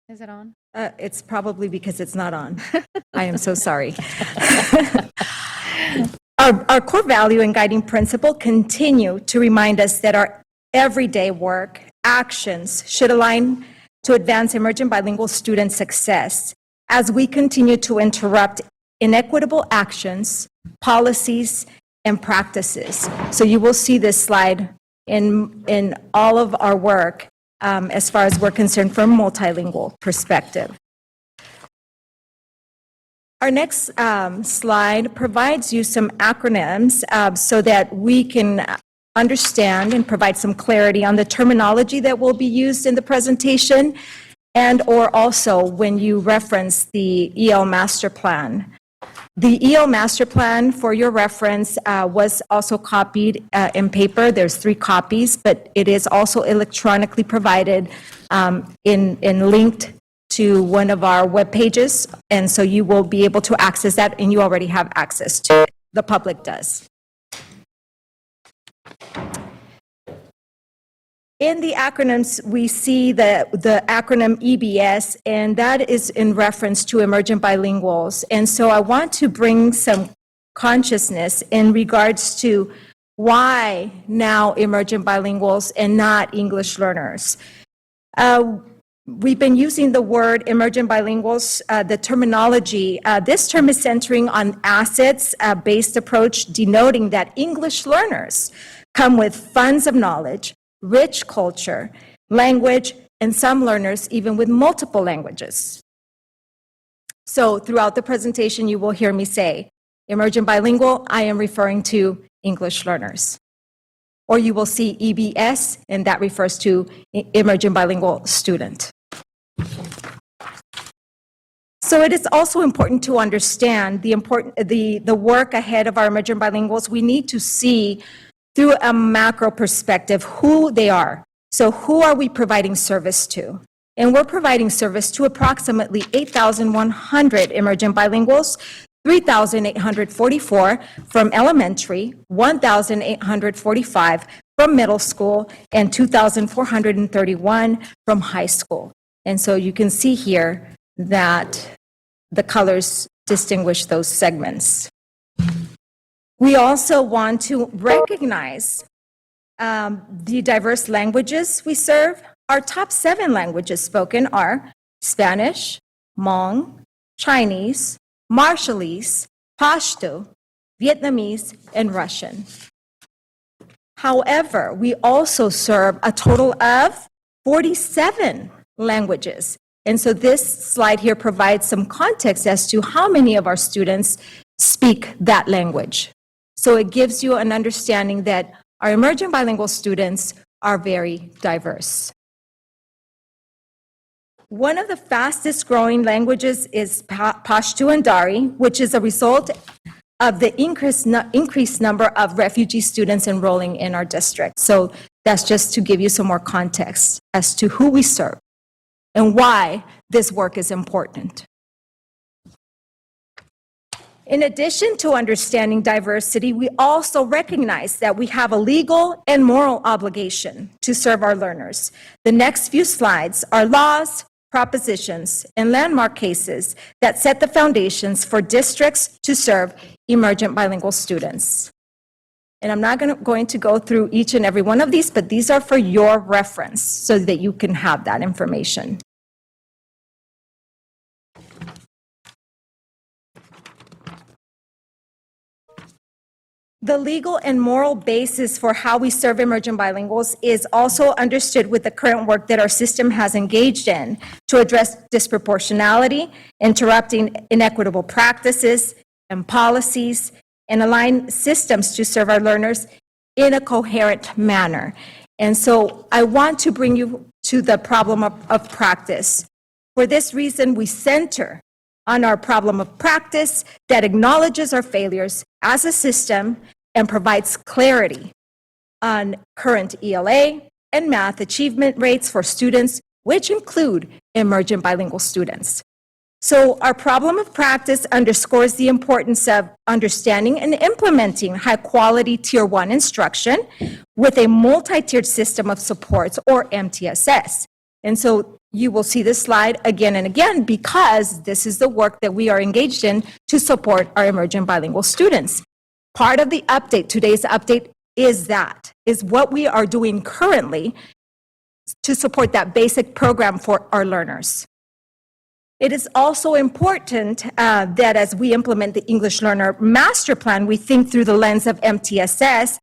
Is it on? It's probably because it's not on. I am so sorry. Our core value and guiding principle continue to remind us that our everyday work, actions should align to advance emerging bilingual student success as we continue to interrupt inequitable actions, policies, and practices. So you will see this slide in all of our work as far as we're concerned from a multilingual perspective. Our next slide provides you some acronyms so that we can understand and provide some clarity on the terminology that will be used in the presentation and or also when you reference the EL Master Plan. The EL Master Plan, for your reference, was also copied in paper. There's 3 copies, but it is also electronically provided in linked to one of our web pages, and so you will be able to access that, and you already have access to it. The public does. In the acronyms, we see the acronym EBS, and that is in reference to emergent bilinguals. And so I want to bring some consciousness in regards to why now emergent bilinguals and not English learners. We've been using the word emergent bilinguals, the terminology. This term is centering on assets-based approach, denoting that English learners come with funds of knowledge, rich culture, language, and some learners even with multiple languages. So throughout the presentation, you will hear me say, emergent bilingual, I am referring to English learners. Or you will see EBS, and that refers to emergent bilingual student. So it is also important to understand the work ahead of our emergent bilinguals. We need to see through a macro perspective who they are, So who are we providing service to? And we're providing service to approximately 8,100 emergent bilinguals, 3,844 from elementary, 1,845 from middle school, and 2,431 from high school. And so you can see here that the colors distinguish those segments. We also want to recognize the diverse languages we serve. Our top 7 languages spoken are Spanish, Hmong, Chinese, Marshallese, Pashto, Vietnamese, and Russian. However, we also serve a total of 47 languages. And so this slide here provides some context as to how many of our students speak that language. So it gives you an understanding that our emergent bilingual students are very diverse. One of the fastest growing languages is Pashto and Dari, which is a result of the increased number of refugee students enrolling in our district. So that's just to give you some more context as to who we serve and why this work is important. In addition to understanding diversity, we also recognize that we have a legal and moral obligation to serve our learners. The next few slides are laws, propositions, and landmark cases that set the foundations for districts to serve emergent bilingual students. And I'm not going to go through each and every one of these, but these are for your reference so that you can have that information. The legal and moral basis for how we serve emergent bilinguals is also understood with the current work that our system has engaged in to address disproportionality, interrupting inequitable practices and policies, and align systems to serve our learners in a coherent manner. And so I want to bring you to the problem of practice. For this reason, we center on our problem of practice that acknowledges our failures as a system and provides clarity on current ELA and math achievement rates for students, which include emergent bilingual students. So our problem of practice underscores the importance of understanding and implementing high-quality Tier 1 instruction with a multi-tiered system of supports, or MTSS. And so you will see this slide again and again because this is the work that we are engaged in to support our emergent bilingual students. Part of the update, today's update, is what we are doing currently to support that basic program for our learners. It is also important that as we implement the English Learner Master Plan, we think through the lens of MTSS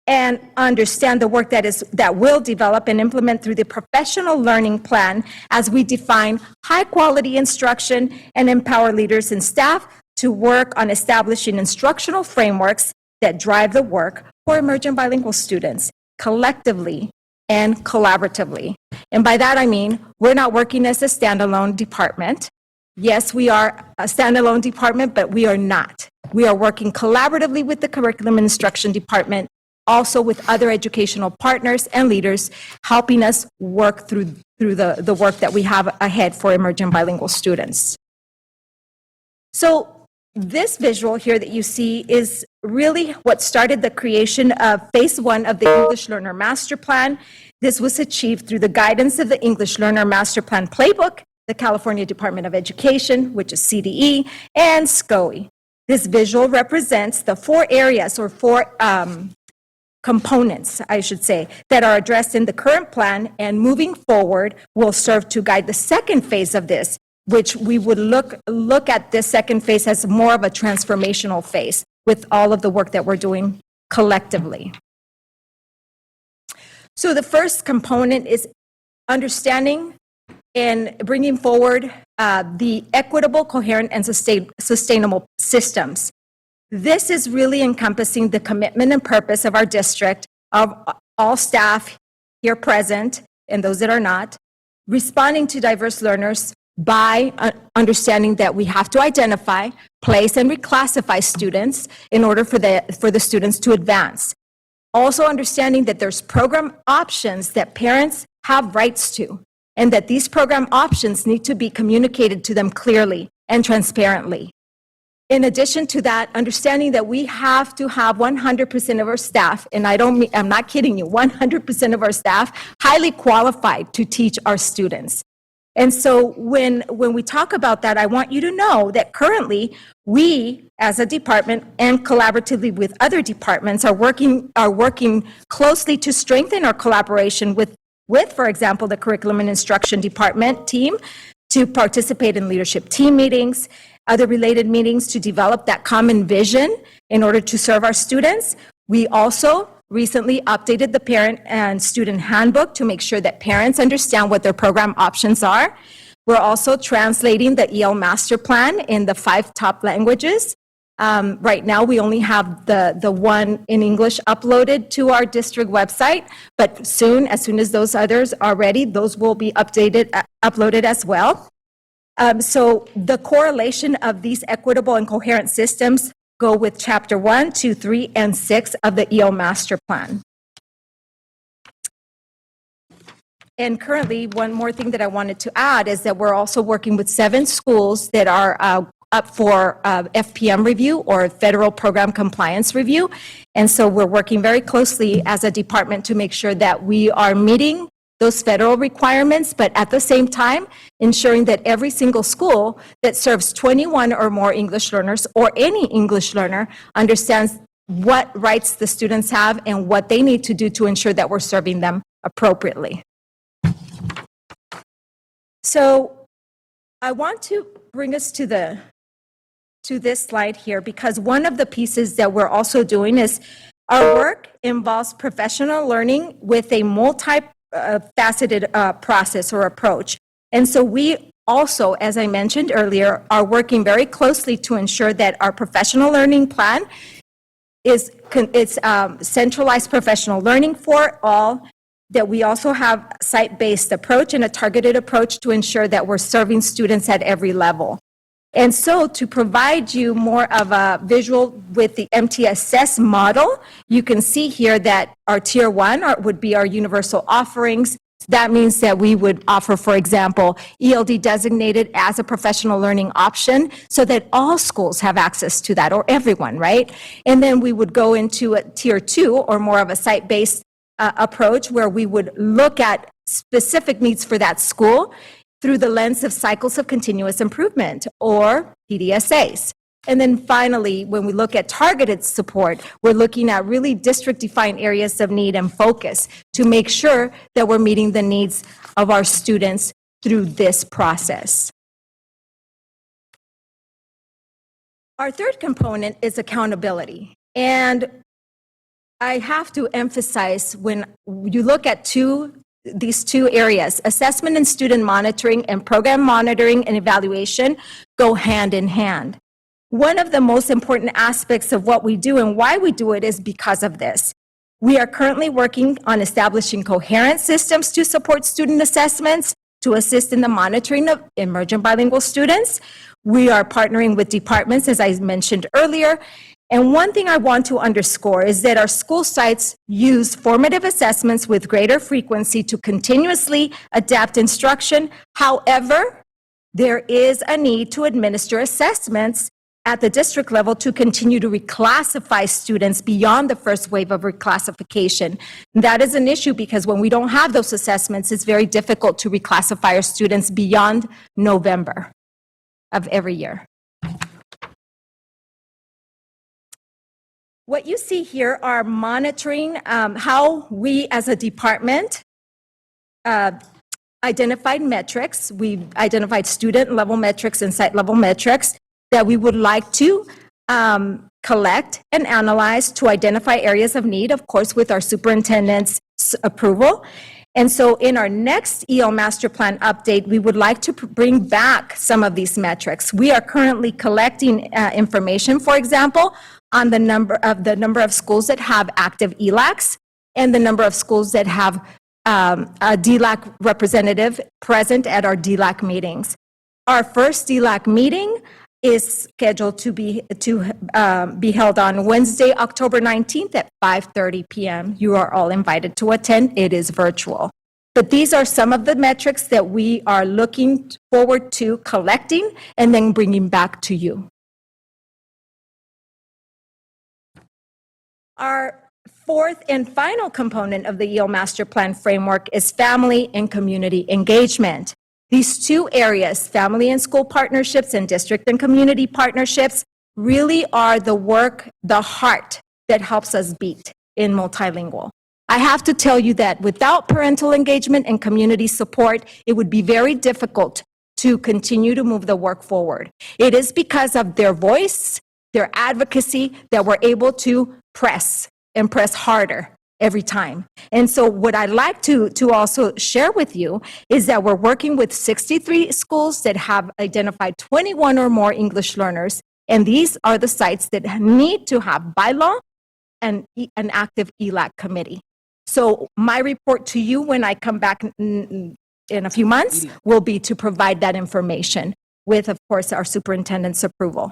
and understand the work that will develop and implement through the Professional Learning Plan as we define high-quality instruction and empower leaders and staff to work on establishing instructional frameworks that drive the work for emergent bilingual students collectively and collaboratively. And by that I mean, we're not working as a standalone department. Yes, we are a standalone department, but we are not. We are working collaboratively with the Curriculum and Instruction Department, also with other educational partners and leaders, helping us work through the work that we have ahead for emergent bilingual students. So this visual here that you see is really what started the creation of Phase 1 of the English Learner Master Plan. This was achieved through the guidance of the English Learner Master Plan Playbook, the California Department of Education, which is CDE, and SCOE. This visual represents the 4 areas or 4 components, I should say, that are addressed in the current plan, and moving forward will serve to guide the second phase of this, which we would look at this second phase as more of a transformational phase with all of the work that we're doing collectively. So the first component is understanding and bringing forward the equitable, coherent, and sustainable systems. This is really encompassing the commitment and purpose of our district, of all staff here present and those that are not, responding to diverse learners by understanding that we have to identify, place, and reclassify students in order for the students to advance. Also understanding that there's program options that parents have rights to, and that these program options need to be communicated to them clearly and transparently. In addition to that, understanding that we have to have 100% of our staff, and I'm not kidding you, 100% of our staff highly qualified to teach our students. And so when we talk about that, I want you to know that currently we, as a department and collaboratively with other departments, are working closely to strengthen our collaboration with, for example, the Curriculum and Instruction Department team to participate in leadership team meetings, other related meetings to develop that common vision in order to serve our students. We also recently updated the parent and student handbook to make sure that parents understand what their program options are. We're also translating the EL master plan in the 5 top languages. Right now, we only have the one in English uploaded to our district website, but soon, as soon as those others are ready, those will be uploaded as well. So the correlation of these equitable and coherent systems go with Chapter 1, 2, 3, and 6 of the EL Master Plan. And currently, one more thing that I wanted to add is that we're also working with 7 schools that are up for FPM review or Federal Program Compliance Review. And so we're working very closely as a department to make sure that we are meeting those federal requirements, but at the same time, ensuring that every single school that serves 21 or more English learners or any English learner understands what rights the students have and what they need to do to ensure that we're serving them appropriately. So I want to bring us to this slide here, because one of the pieces that we're also doing is our work involves professional learning with a multi-faceted process or approach. And so we also, as I mentioned earlier, are working very closely to ensure that our professional learning plan is centralized professional learning for all, that we also have site-based approach and a targeted approach to ensure that we're serving students at every level. And so to provide you more of a visual with the MTSS model, you can see here that our tier 1 would be our universal offerings. That means that we would offer, for example, ELD designated as a professional learning option so that all schools have access to that, or everyone, right? And then we would go into a tier 2 or more of a site-based approach where we would look at specific needs for that school through the lens of cycles of continuous improvement, or PDSAs. And then finally, when we look at targeted support, we're looking at really district-defined areas of need and focus to make sure that we're meeting the needs of our students through this process. Our third component is accountability. And I have to emphasize, when you look at these two areas, assessment and student monitoring and program monitoring and evaluation go hand in hand. One of the most important aspects of what we do and why we do it is because of this. We are currently working on establishing coherent systems to support student assessments, to assist in the monitoring of emergent bilingual students. We are partnering with departments, as I mentioned earlier. And one thing I want to underscore is that our school sites use formative assessments with greater frequency to continuously adapt instruction. However, there is a need to administer assessments at the district level to continue to reclassify students beyond the first wave of reclassification. That is an issue because when we don't have those assessments, it's very difficult to reclassify our students beyond November of every year. What you see here are monitoring how we as a department identified metrics. We've identified student level metrics and site level metrics that we would like to collect and analyze to identify areas of need, of course, with our superintendent's approval. And so in our next EL Master Plan update, we would like to bring back some of these metrics. We are currently collecting information, for example, on the number of schools that have active ELACs and the number of schools that have a DLAC representative present at our DLAC meetings. Our first DLAC meeting is scheduled to be held on Wednesday, October 19th at 5:30 p.m. You are all invited to attend. It is virtual. But these are some of the metrics that we are looking forward to collecting and then bringing back to you. Our fourth and final component of the EL Master Plan framework is family and community engagement. These two areas, family and school partnerships and district and community partnerships, really are the work, the heart that helps us beat in multilingual. I have to tell you that without parental engagement and community support, it would be very difficult to continue to move the work forward. It is because of their voice, their advocacy, that we're able to press and press harder every time. And so what I'd like to also share with you is that we're working with 63 schools that have identified 21 or more English learners, and these are the sites that need to have by law and an active ELAC committee. So my report to you when I come back in a few months will be to provide that information with, of course, our superintendent's approval.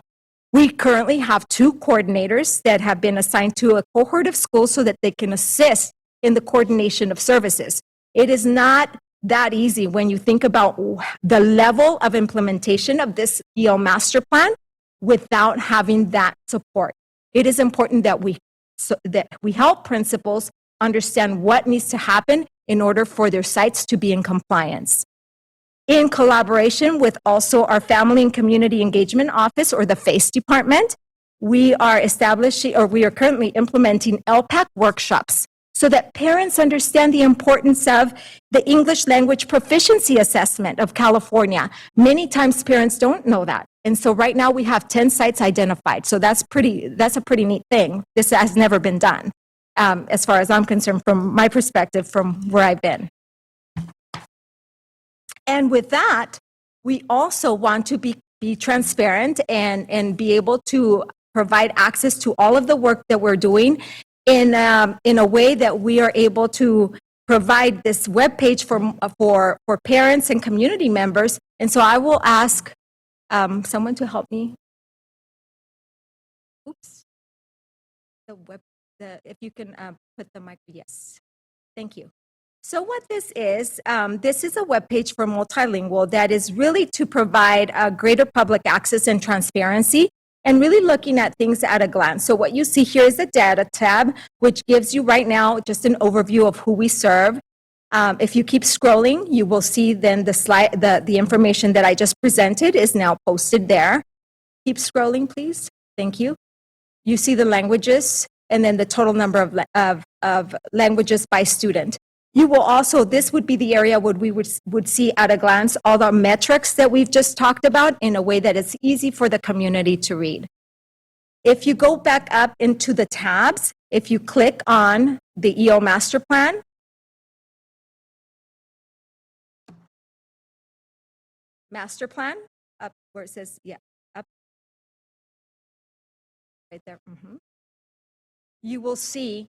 We currently have 2 coordinators that have been assigned to a cohort of schools so that they can assist in the coordination of services. It is not that easy when you think about the level of implementation of this EL Master Plan without having that support. It is important that we help principals understand what needs to happen in order for their sites to be in compliance. In collaboration with also our Family and Community Engagement Office, or the FACE department, we are currently implementing LPAC workshops so that parents understand the importance of the English Language Proficiency Assessment of California. Many times parents don't know that. And so right now we have 10 sites identified. So that's a pretty neat thing. This has never been done. As far as I'm concerned, from my perspective, from where I've been. And with that, we also want to be transparent and be able to provide access to all of the work that we're doing in a way that we are able to provide this webpage for parents and community members. And so I will ask someone to help me. Oops. If you can put the mic, yes. Thank you. So what this is a webpage for multilingual that is really to provide greater public access and transparency and really looking at things at a glance. So what you see here is the data tab, which gives you right now just an overview of who we serve. If you keep scrolling, you will see then the information that I just presented is now posted there. Keep scrolling, please. Thank you. You see the languages and then the total number of languages by student. You will also, this would be the area where we would see at a glance all the metrics that we've just talked about in a way that it's easy for the community to read. If you go back up into the tabs, if you click on the EL Master Plan, up where it says, up, right there. You will see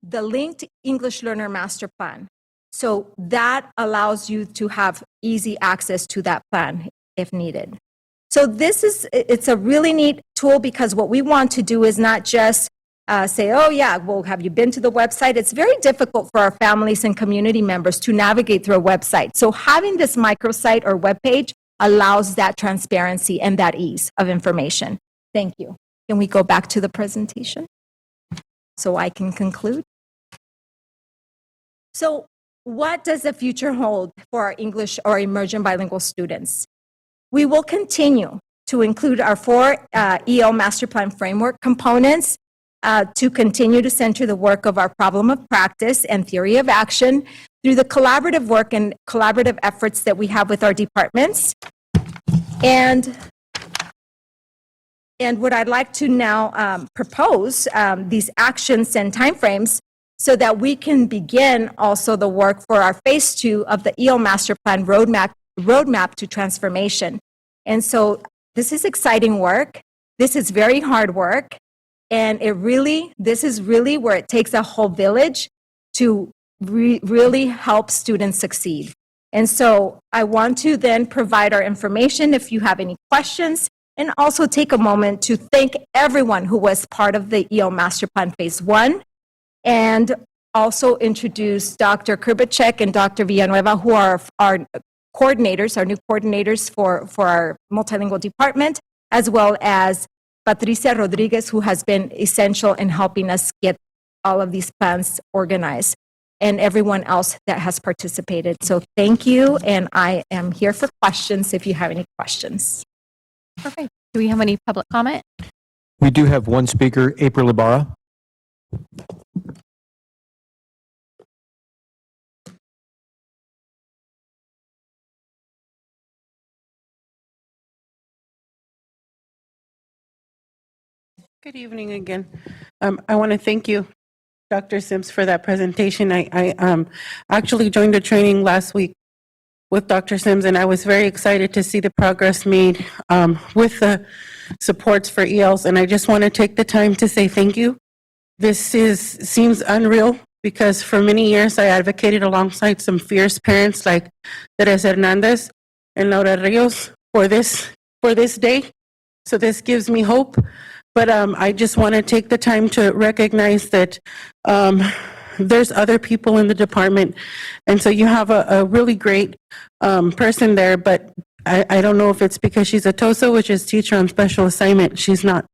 the linked English Learner Master Plan. So that allows you to have easy access to that plan if needed. So it's a really neat tool because what we want to do is not just say, oh yeah, well, have you been to the website? It's very difficult for our families and community members to navigate through a website. So having this microsite or webpage allows that transparency and that ease of information. Thank you. Can we go back to the presentation so I can conclude? So what does the future hold for our English or emerging bilingual students? We will continue to include our 4 EL Master Plan framework components to continue to center the work of our problem of practice and theory of action through the collaborative work and collaborative efforts that we have with our departments. And what I'd like to now propose these actions and timeframes so that we can begin also the work for our phase 2 of the EL Master Plan roadmap to transformation. And so this is exciting work. This is very hard work. And this is really where it takes a whole village to really help students succeed. And so I want to then provide our information. If you have any questions, And also take a moment to thank everyone who was part of the EL Master Plan Phase 1, and also introduce Dr. Kurbacek and Dr. Villanueva, who are our coordinators, our new coordinators for our multilingual department, as well as Patricia Rodriguez, who has been essential in helping us get all of these plans organized, and everyone else that has participated. So thank you, and I am here for questions if you have any questions. Perfect. Do we have any public comment? We do have one speaker, April Ibarra. Good evening again. I want to thank you, Dr. Sims, for that presentation. I actually joined a training last week with Dr. Sims, and I was very excited to see the progress made with the supports for ELs. And I just want to take the time to say thank you. This seems unreal because for many years I advocated alongside some fierce parents like Teresa Hernandez and Laura Rios for this day. So this gives me hope. But I just want to take the time to recognize that there's other people in the department. And so you have a really great person there, but I don't know if it's because she's a TOSA, which is teacher on special assignment. She's not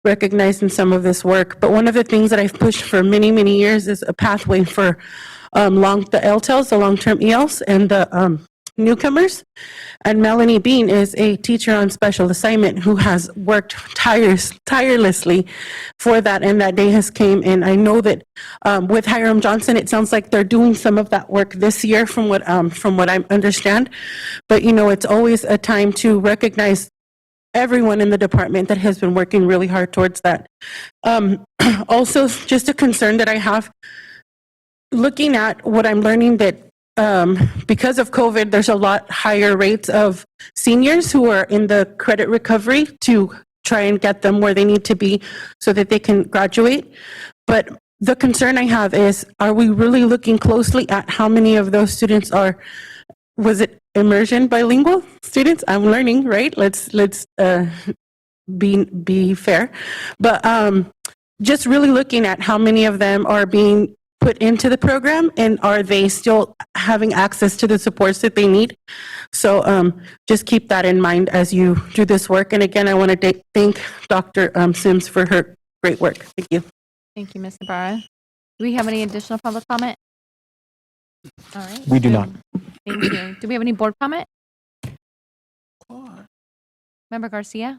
recognized in some of this work. But one of the things that I've pushed for many, many years is a pathway for the LTELs, the long-term ELs, and the newcomers. And Melanie Bean is a teacher on special assignment who has worked tirelessly for that, and that day has came. And I know that with Hiram Johnson, it sounds like they're doing some of that work this year from what I understand. But you know, it's always a time to recognize everyone in the department that has been working really hard towards that. Also, just a concern that I have, looking at what I'm learning, that because of COVID, there's a lot higher rates of seniors who are in the credit recovery to try and get them where they need to be so that they can graduate. But the concern I have is, are we really looking closely at how many of those students are, was it immersion bilingual students? I'm learning, right? Let's be fair. But just really looking at how many of them are being put into the program, and are they still having access to the supports that they need? So just keep that in mind as you do this work. And again, I want to thank Dr. Sims for her great work. Thank you. Thank you, Ms. Ibarra. Do we have any additional public comment? All right. We do not. Thank you. Do we have any board comment? Member Garcia?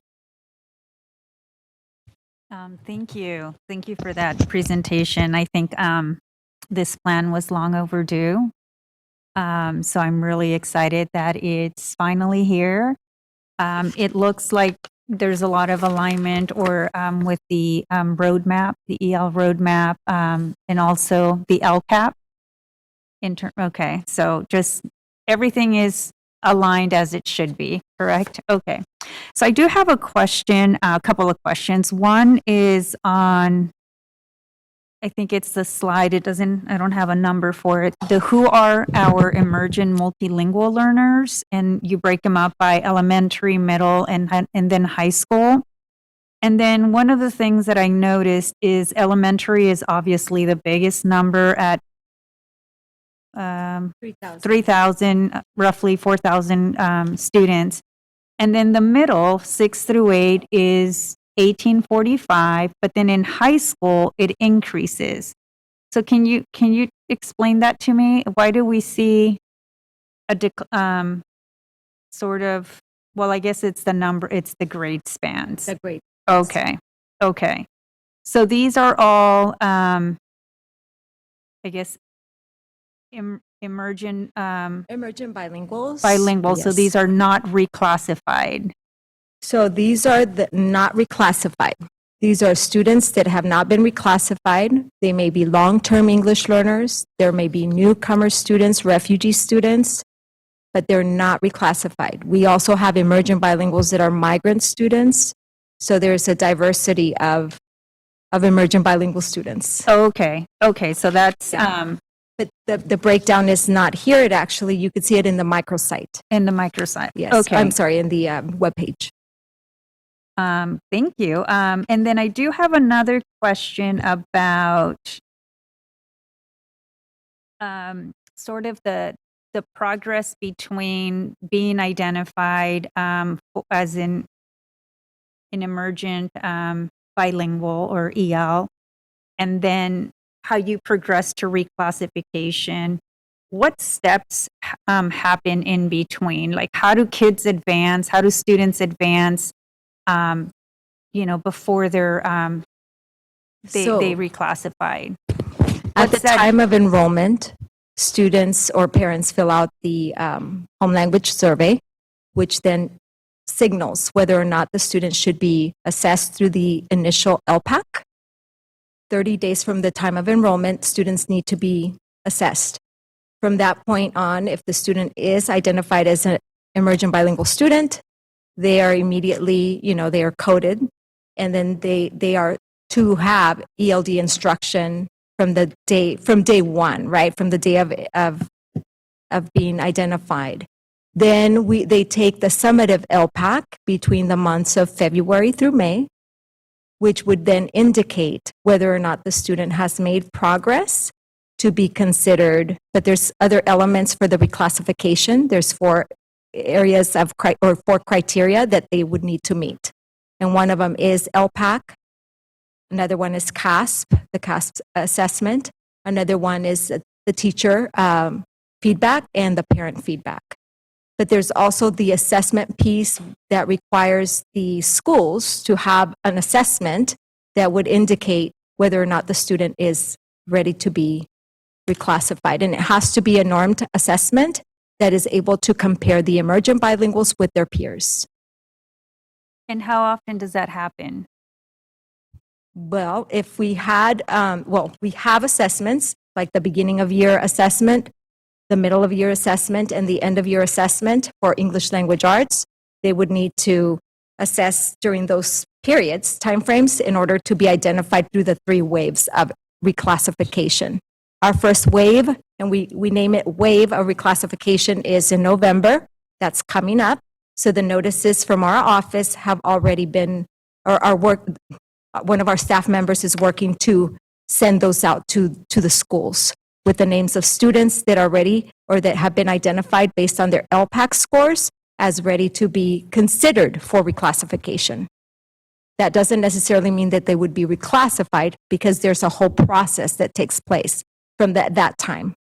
Thank you. Thank you for that presentation. I think this plan was long overdue. So I'm really excited that it's finally here. It looks like there's a lot of alignment or with the roadmap, the EL roadmap, and also the LCAP. Okay, so just everything is aligned as it should be, correct? Okay. So I do have a question, a couple of questions. One is on, I think it's the slide. I don't have a number for it. Who are our emergent multilingual learners? And you break them up by elementary, middle, and then high school. And then one of the things that I noticed is elementary is obviously the biggest number at 3,000, roughly 4,000 students. And then the middle, 6 through 8, is 1845, but then in high school, it increases. So can you explain that to me? Why do we see a sort of, well, I guess it's the grade spans. The grade. Okay. So these are all, I guess, emergent bilinguals. Bilingual. Yes. So these are not reclassified. So these are not reclassified. These are students that have not been reclassified. They may be long-term English learners. There may be newcomer students, refugee students, but they're not reclassified. We also have emergent bilinguals that are migrant students. So there's a diversity of emergent bilingual students. Okay. So that's, but the breakdown is not here. It actually, you could see it in the microsite. In the microsite. Yes. Okay. I'm sorry, in the webpage. Thank you. And then I do have another question about sort of the progress between being identified as an emergent bilingual or EL, and then how you progress to reclassification. What steps happen in between? Like, how do kids advance? How do students advance? Before they reclassified. At the time of enrollment, students or parents fill out the home language survey, which then signals whether or not the student should be assessed through the initial LPAC. 30 days from the time of enrollment, students need to be assessed. From that point on, if the student is identified as an emergent bilingual student, they are immediately, they are coded, and then they are to have ELD instruction from day one, right? From the day of being identified. Then they take the summative LPAC between the months of February through May, which would then indicate whether or not the student has made progress to be considered. But there's other elements for the reclassification. There's 4 areas of 4 criteria that they would need to meet. And one of them is LPAC. Another one is CASP, the CASP assessment. Another one is the teacher feedback and the parent feedback. But there's also the assessment piece that requires the schools to have an assessment that would indicate whether or not the student is ready to be reclassified. And it has to be a normed assessment that is able to compare the emergent bilinguals with their peers. And how often does that happen? Well, if we had, we have assessments, like the beginning of year assessment, the middle of year assessment, and the end of year assessment for English language arts. They would need to assess during those periods, timeframes, in order to be identified through the 3 waves of reclassification. Our first wave, and we name it wave of reclassification, is in November. That's coming up. So the notices from our office have already been, or one of our staff members is working to send those out to the schools with the names of students that are ready or that have been identified based on their LPAC scores as ready to be considered for reclassification. That doesn't necessarily mean that they would be reclassified, because there's a whole process that takes place from that time.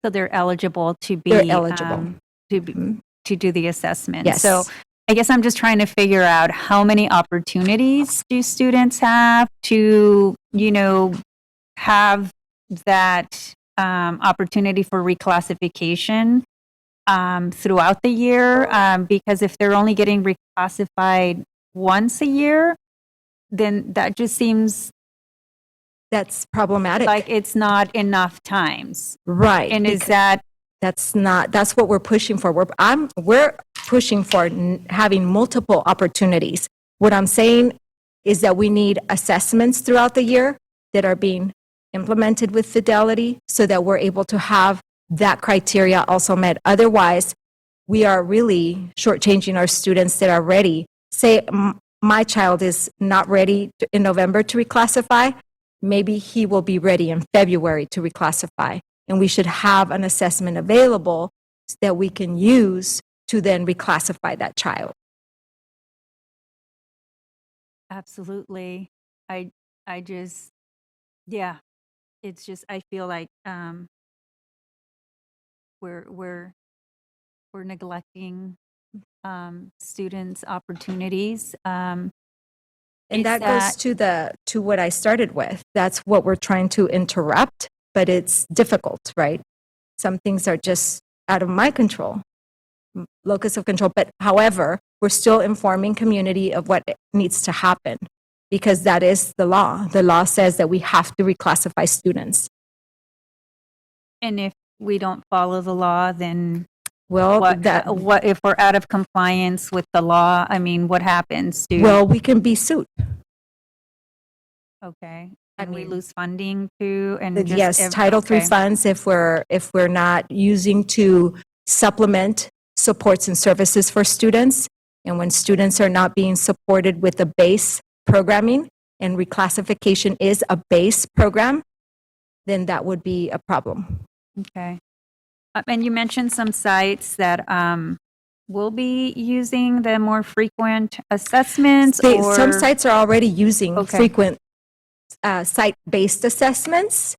So they're eligible to be They're eligible. To do the assessment. Yes. So I guess I'm just trying to figure out how many opportunities do students have to, have that opportunity for reclassification throughout the year. Because if they're only getting reclassified once a year, then that just seems That's problematic. like it's not enough times. Right. And is because that that's what we're pushing for. We're pushing for having multiple opportunities. What I'm saying is that we need assessments throughout the year that are being implemented with fidelity so that we're able to have that criteria also met. Otherwise, we are really shortchanging our students that are ready. Say my child is not ready in November to reclassify, maybe he will be ready in February to reclassify. And we should have an assessment available that we can use to then reclassify that child. absolutely. I just, yeah, it's just, I feel like we're neglecting students' opportunities. And Is that goes to what I started with. That's what we're trying to interrupt, but it's difficult, right? Some things are just out of my control, locus of control. But however, we're still informing community of what needs to happen, because that is the law. The law says that we have to reclassify students. And if we don't follow the law, then Well, what if we're out of compliance with the law? I mean, what happens? We can be sued. Okay. And we lose funding too? And just Yes, Title III okay. funds, if we're not using to supplement supports and services for students, And when students are not being supported with the base programming, and reclassification is a base program, then that would be a problem. Okay. And you mentioned some sites that will be using the more frequent assessments, or Some sites are already using Okay. frequent site-based assessments.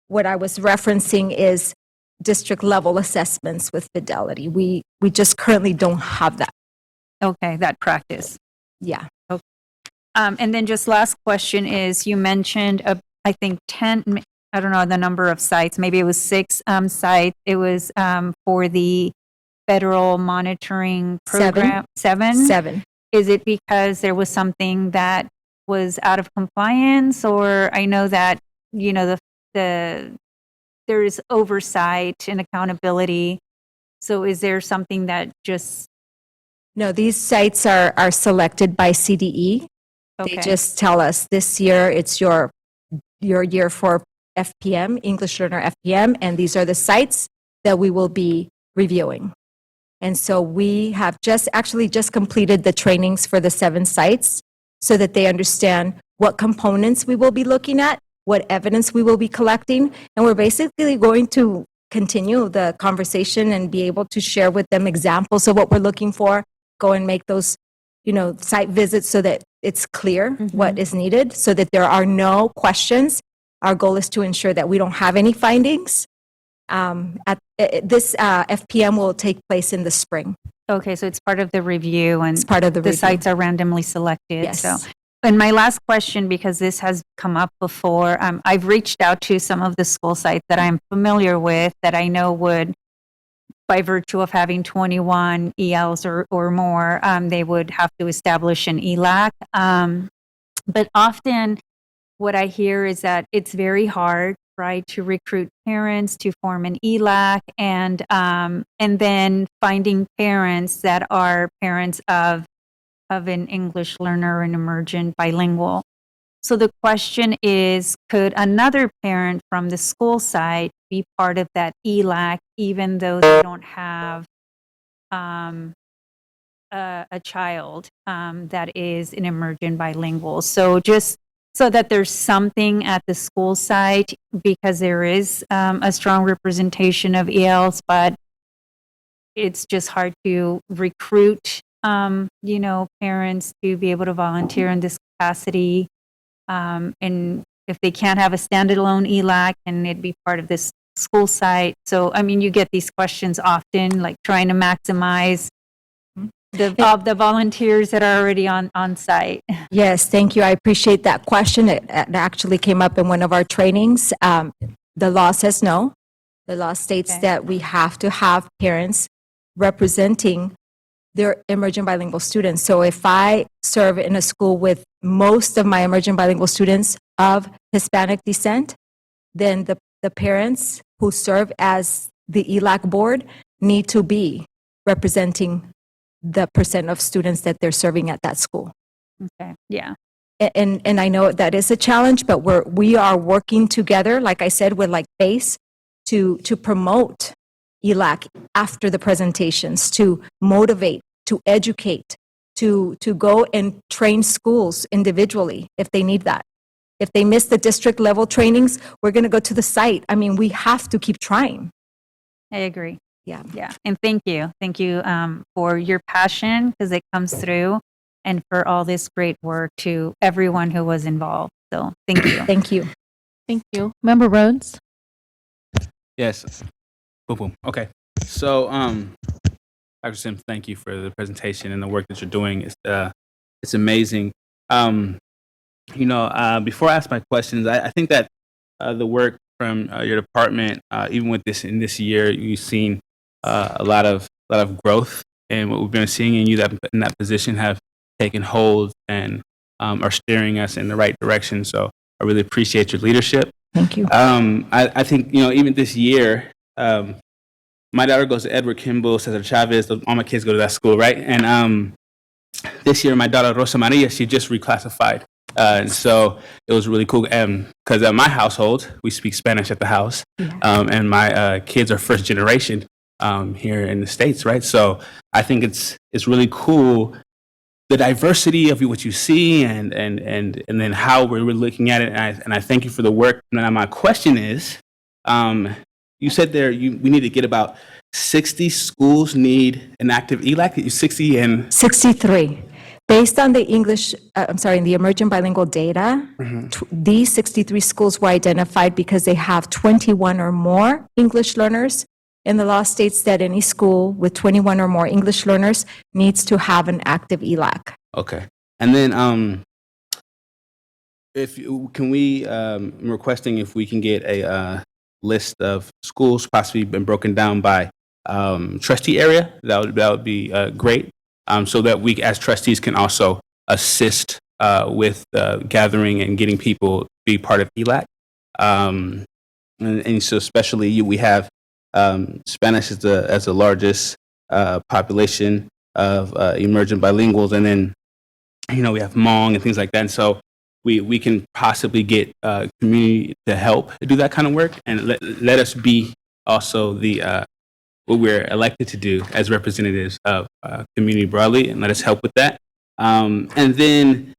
What I was referencing is district-level assessments with Fidelity. We just currently don't have that. Okay, that practice. Yeah. Okay. And then just last question is, you mentioned, I think 10, I don't know the number of sites, maybe it was 6 sites. It was for the federal monitoring program. 7? 7. Is it because there was something that was out of compliance, or I know that, you know, there is oversight and accountability. So is there something that just, No, these sites are selected by CDE. They Okay. just tell us this year it's your year for FPM, English Learner FPM, and these are the sites that we will be reviewing. And so we have just completed the trainings for the 7 sites so that they understand what components we will be looking at, what evidence we will be collecting, and we're basically going to continue the conversation and be able to share with them examples of what we're looking for, go and make those, site visits so that it's clear what is needed, so that there are no questions. Our goal is to ensure that we don't have any findings. This FPM will take place in the spring. okay, so it's part of the review, and It's part of the the review. sites are randomly selected. Yes. So, and my last question, because this has come up before, I've reached out to some of the school sites that I'm familiar with that I know would, by virtue of having 21 ELs or more, they would have to establish an ELAC. But often what I hear is that it's very hard, right, to recruit parents to form an ELAC, and then finding parents that are parents of an English learner and emergent bilingual. So the question is, could another parent from the school side be part of that ELAC, even though they don't have a child that is an emergent bilingual? So just so that there's something at the school site, because there is a strong representation of ELs, but it's just hard to recruit, parents to be able to volunteer in this capacity. And if they can't have a standalone ELAC, can it be part of this school site? So, I mean, you get these questions often, like trying to maximize the volunteers that are already on site. Yes, thank you. I appreciate that question. It actually came up in one of our trainings. The law says no. The law states that we have to have parents representing their emergent bilingual students. So if I serve in a school with most of my emergent bilingual students of Hispanic descent, then the parents who serve as the ELAC board need to be representing the percent of students that they're serving at that school. Okay, yeah. And I know that is a challenge, but we are working together, like I said, with like BASE to promote ELAC after the presentations, to motivate, to educate, to go and train schools individually if they need that. If they miss the district level trainings, we're going to go to the site. I mean, we have to keep trying. I agree. Yeah. Yeah. And thank you. Thank you for your passion, because it comes through, and for all this great work to everyone who was involved. So thank you. Thank you. Thank you. Member Rhodes? Yes. Boom, boom. Okay. So, Dr. Sim, thank you for the presentation and the work that you're doing. It's amazing. Before I ask my questions, I think that the work from your department, even with in this year, you've seen a lot of growth, and what we've been seeing in you in that position have taken hold and are steering us in the right direction. So I really appreciate your leadership. Thank you. I think, even this year, my daughter goes to Edward Kimball, Cesar Chavez. All my kids go to that school, right? And this year, my daughter Rosa Maria, she just reclassified. And so it was really cool. Because at my household, we speak Spanish at the house. And my kids are first generation here in the States, right? So I think it's really cool, the diversity of what you see and then how we're looking at it. And I thank you for the work. Now my question is, you said we need to get about 60 schools need an active ELAC, 60 and 63. Based on the the emergent bilingual data, these 63 schools were identified because they have 21 or more English learners. And the law states that any school with 21 or more English learners needs to have an active ELAC. Okay. And then I'm requesting if we can get a list of schools possibly been broken down by trustee area. That would be great. So that we as trustees can also assist with gathering and getting people to be part of ELAC. And so especially we have Spanish as the largest population of emergent bilinguals, and then we have Hmong and things like that. And so we can possibly get community to help do that kind of work, and let us be also the what we're elected to do as representatives of community broadly, and let us help with that. And then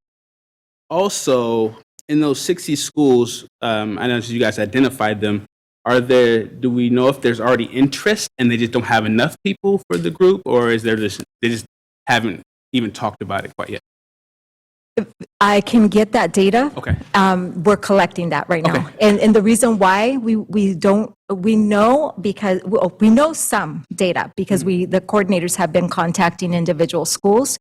also in those 60 schools, I know you guys identified them. Do we know if there's already interest and they just don't have enough people for the group, or is they just haven't even talked about it quite yet? I can get that data. Okay. We're collecting that right now. Okay. And the reason why we know we know some data because the coordinators have been contacting individual schools.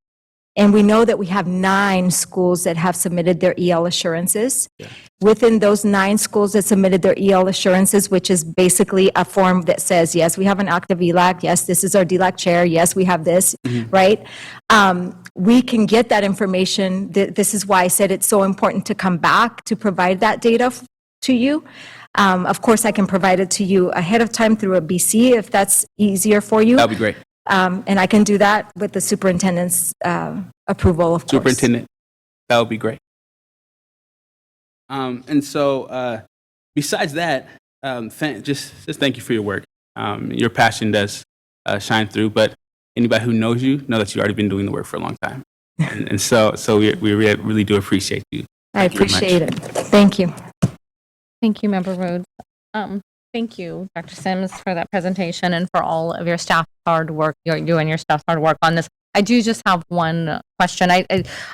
And we know that we have 9 schools that have submitted their EL assurances. Yeah. Within those 9 schools that submitted their EL assurances, which is basically a form that says, yes, we have an active ELAC, yes, this is our DLAC chair, yes, we have this, right? We can get that information. This is why I said it's so important to come back to provide that data to you. Of course, I can provide it to you ahead of time through a BC if that's easier for you. That'd be great. And I can do that with the superintendent's approval, of course. Superintendent, that would be great. And so besides that, just thank you for your work. Your passion does shine through, but anybody who knows you know that you've already been doing the work for a long time. And so we really do appreciate you. I appreciate it. Thank you. Thank you, Member Rhodes. Thank you, Dr. Sims, for that presentation and for all of your staff hard work, you and your staff's hard work on this. I do just have one question. I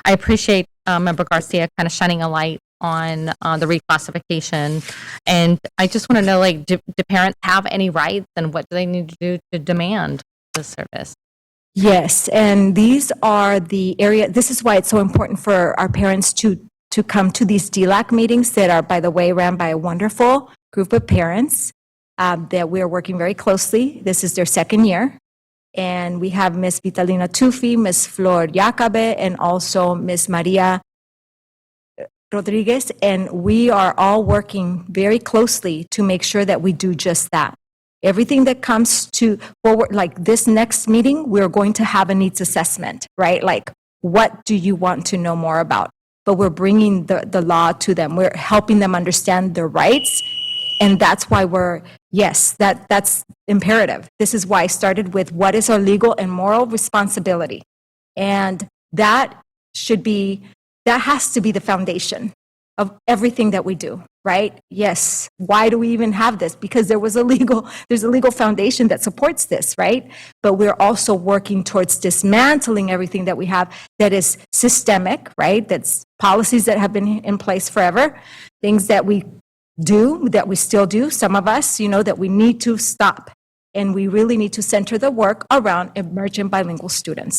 appreciate Member Garcia kind of shining a light on the reclassification. And I just want to know, do parents have any rights, and what do they need to do to demand the service? Yes, and these are the area, this is why it's so important for our parents to come to these DLAC meetings that are, by the way, ran by a wonderful group of parents that we are working very closely. This is their second year. And we have Ms. Vitalina Tufi, Ms. Flor Yacabe, and also Ms. Maria Rodriguez. And we are all working very closely to make sure that we do just that. Everything that comes to forward, like this next meeting, we're going to have a needs assessment, right? Like, what do you want to know more about? But we're bringing the law to them. We're helping them understand their rights. And that's why that's imperative. This is why I started with what is our legal and moral responsibility. And that has to be the foundation of everything that we do, right? Yes. Why do we even have this? Because there's a legal foundation that supports this, right? But we're also working towards dismantling everything that we have that is systemic, right? That's policies that have been in place forever, things that we do, that we still do, some of us, that we need to stop. And we really need to center the work around emergent bilingual students.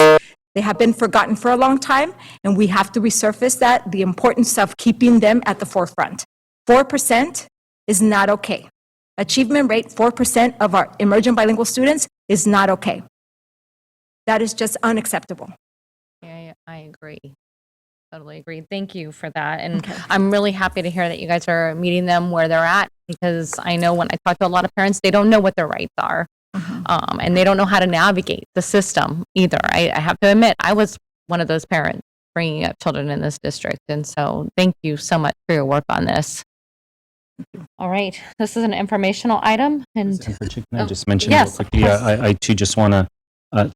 They have been forgotten for a long time, and we have to resurface the importance of keeping them at the forefront. 4% is not okay. Achievement rate, 4% of our emergent bilingual students is not okay. That is just unacceptable. Yeah, I agree. Totally agree. Thank you for that. And I'm really happy to hear that you guys are meeting them where they're at, because I know when I talk to a lot of parents, they don't know what their rights are. And they don't know how to navigate the system either. I have to admit, I was one of those parents bringing up children in this district. And so thank you so much for your work on this. All right, this is an informational item, and Can I just mention real yes, quickly? yes. I too just want to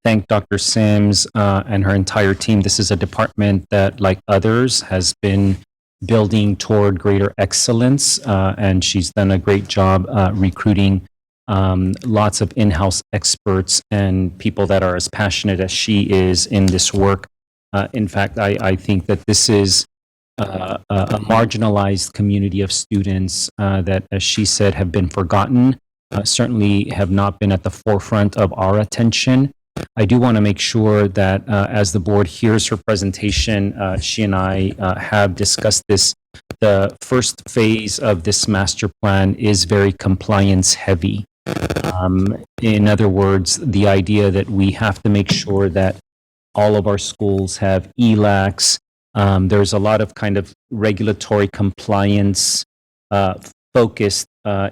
thank Dr. Sims and her entire team. This is a department that, like others, has been building toward greater excellence, and she's done a great job recruiting lots of in-house experts and people that are as passionate as she is in this work. In fact, I think that this is a marginalized community of students that, as she said, have been forgotten, certainly have not been at the forefront of our attention. I do want to make sure that as the board hears her presentation, she and I have discussed this. The first phase of this master plan is very compliance heavy. In other words, the idea that we have to make sure that all of our schools have ELACs. There's a lot of kind of regulatory compliance focused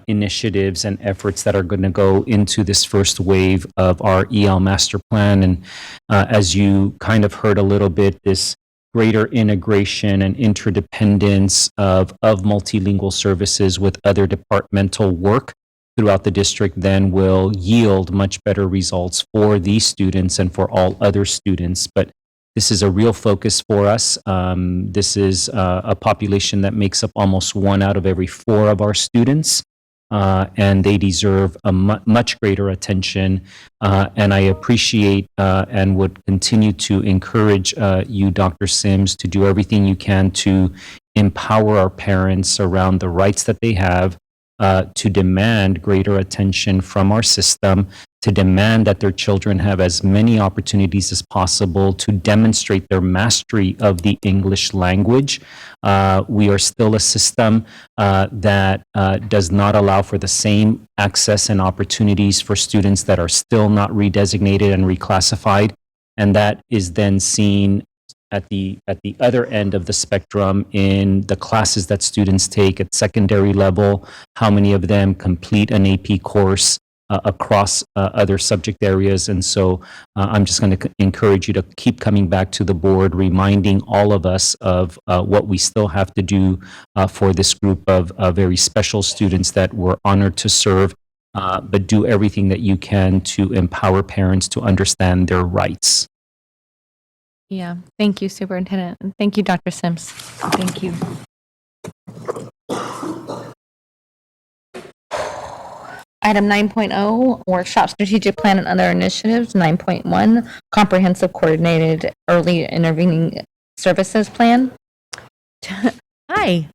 initiatives and efforts that are going to go into this first wave of our EL master plan. And as you kind of heard a little bit, this greater integration and interdependence of multilingual services with other departmental work throughout the district then will yield much better results for these students and for all other students. But this is a real focus for us. This is a population that makes up almost 1 out of every 4 of our students, and they deserve a much greater attention. And I appreciate and would continue to encourage you, Dr. Sims, to do everything you can to empower our parents around the rights that they have, to demand greater attention from our system, to demand that their children have as many opportunities as possible to demonstrate their mastery of the English language. We are still a system that does not allow for the same access and opportunities for students that are still not redesignated and reclassified, and that is then seen at the other end of the spectrum in the classes that students take at secondary level, how many of them complete an AP course across other subject areas. And so I'm just going to encourage you to keep coming back to the board, reminding all of us of what we still have to do for this group of very special students that we're honored to serve, but do everything that you can to empower parents to understand their rights. Yeah, thank you, Superintendent. And thank you, Dr. Sims. Thank you. Item 9.0, workshop strategic plan and other initiatives. 9.1, comprehensive coordinated early intervening services plan. Hi.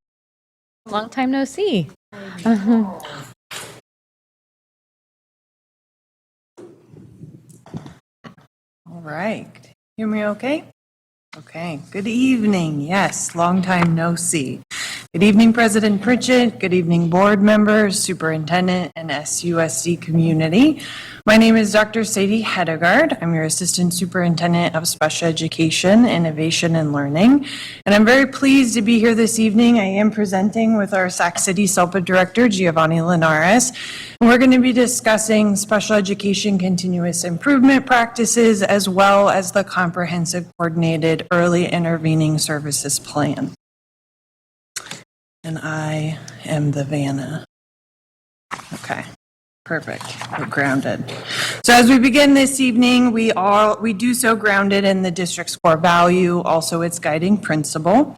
Long time no see. All right. Hear me okay? Okay. Good evening. Yes, long time no see. Good evening, President Pritchett. Good evening, board members, superintendent, and SUSD community. My name is Dr. Sadie Hedegaard. I'm your Assistant Superintendent of Special Education, Innovation, and Learning. And I'm very pleased to be here this evening. I am presenting with our Sac City SELPA Director, Giovanni Linares. And we're going to be discussing special education continuous improvement practices, as well as the comprehensive coordinated early intervening services plan. And I am the Vanna. Okay. Perfect. We're grounded. So as we begin this evening, we do so grounded in the district's core value, also its guiding principle.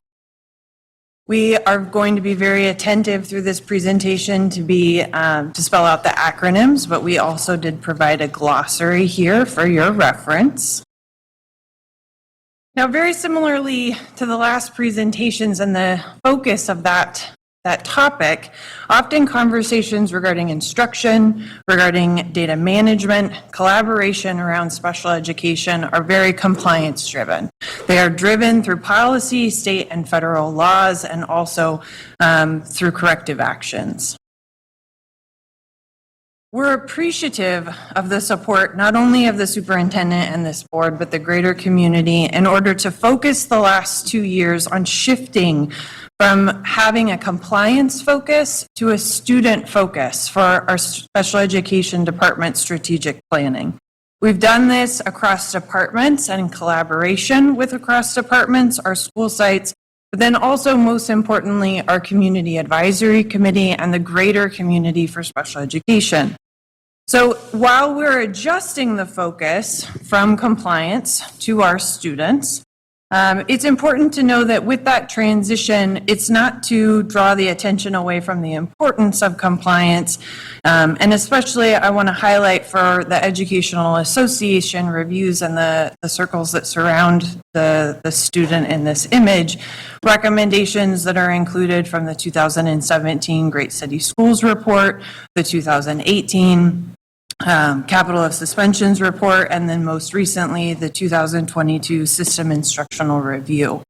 We are going to be very attentive through this presentation to spell out the acronyms, but we also did provide a glossary here for your reference. Now, very similarly to the last presentations and the focus of that topic, often conversations regarding instruction, regarding data management, collaboration around special education are very compliance driven. They are driven through policy, state and federal laws, and also through corrective actions. We're appreciative of the support not only of the superintendent and this board, but the greater community in order to focus the last 2 years on shifting from having a compliance focus to a student focus for our special education department strategic planning. We've done this across departments and in collaboration with across departments, our school sites, but then also most importantly, our Community Advisory Committee and the greater community for special education. So while we're adjusting the focus from compliance to our students, it's important to know that with that transition, it's not to draw the attention away from the importance of compliance. And especially I want to highlight for the Educational Association reviews and the circles that surround the student in this image, recommendations that are included from the 2017 Great City Schools Report, the 2018 Capital of Suspensions Report, and then most recently, the 2022 System Instructional Review.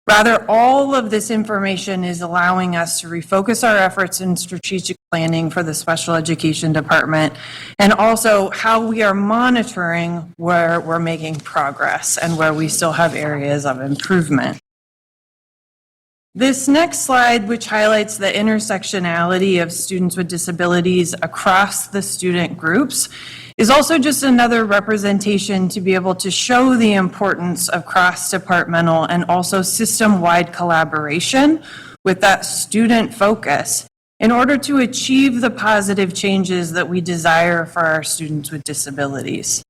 Rather, all of this information is allowing us to refocus our efforts in strategic planning for the special education department, and also how we are monitoring where we're making progress and where we still have areas of improvement. This next slide, which highlights the intersectionality of students with disabilities across the student groups, is also just another representation to be able to show the importance of cross-departmental and also system-wide collaboration with that student focus in order to achieve the positive changes that we desire for our students with disabilities.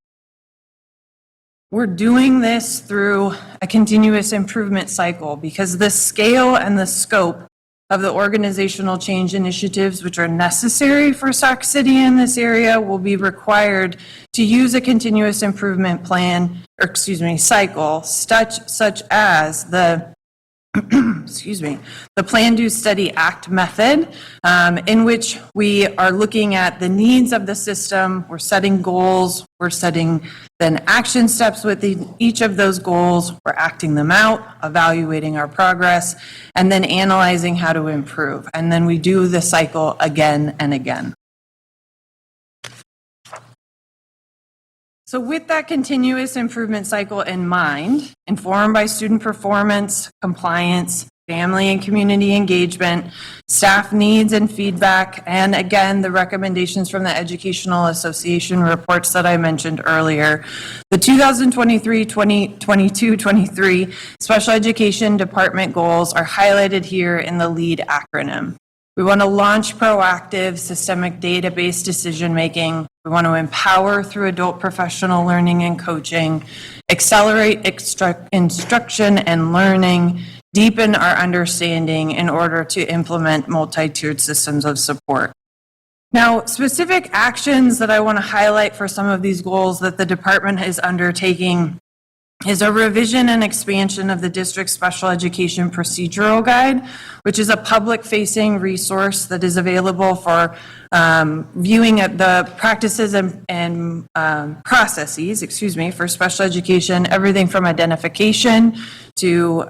We're doing this through a continuous improvement cycle because the scale and the scope of the organizational change initiatives which are necessary for Sac City in this area will be required to use a continuous improvement plan, or cycle, such as the the Plan, Do, Study, Act method, in which we are looking at the needs of the system, we're setting goals, we're setting then action steps within each of those goals, we're acting them out, evaluating our progress, and then analyzing how to improve. And then we do the cycle again and again. So with that continuous improvement cycle in mind, informed by student performance, compliance, family and community engagement, staff needs and feedback, and again, the recommendations from the Educational Association reports that I mentioned earlier, the 2023-23 Special Education Department goals are highlighted here in the LEAD acronym. We want to launch proactive systemic database decision-making. We want to empower through adult professional learning and coaching, accelerate instruction and learning, deepen our understanding in order to implement multi-tiered systems of support. Now, specific actions that I want to highlight for some of these goals that the department is undertaking is a revision and expansion of the district's special education procedural guide, which is a public-facing resource that is available for viewing at the practices and processes, for special education, everything from identification to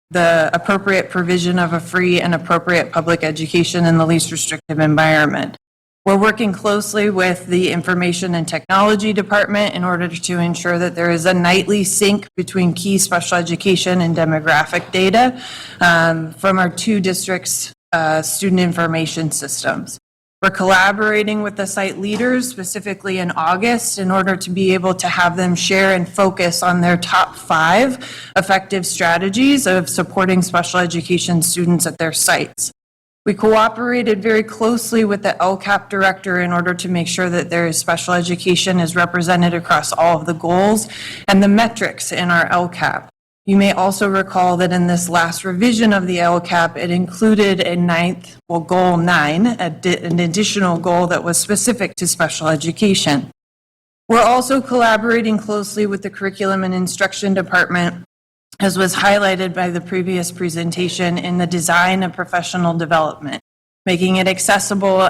the appropriate provision of a free and appropriate public education in the least restrictive environment. We're working closely with the Information and Technology Department in order to ensure that there is a nightly sync between key special education and demographic data from our two districts' student information systems. We're collaborating with the site leaders, specifically in August, in order to be able to have them share and focus on their top 5 effective strategies of supporting special education students at their sites. We cooperated very closely with the LCAP director in order to make sure that their special education is represented across all of the goals and the metrics in our LCAP. You may also recall that in this last revision of the LCAP, it included a goal 9, an additional goal that was specific to special education. We're also collaborating closely with the Curriculum and Instruction Department, as was highlighted by the previous presentation, in the design of professional development, making it accessible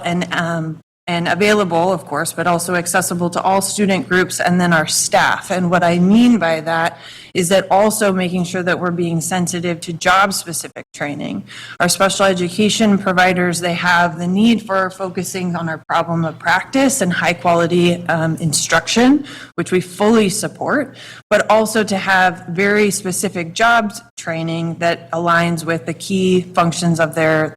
and available, of course, but also accessible to all student groups and then our staff. And what I mean by that is that also making sure that we're being sensitive to job-specific training. Our special education providers, they have the need for focusing on our problem of practice and high-quality instruction, which we fully support, but also to have very specific jobs training that aligns with the key functions of their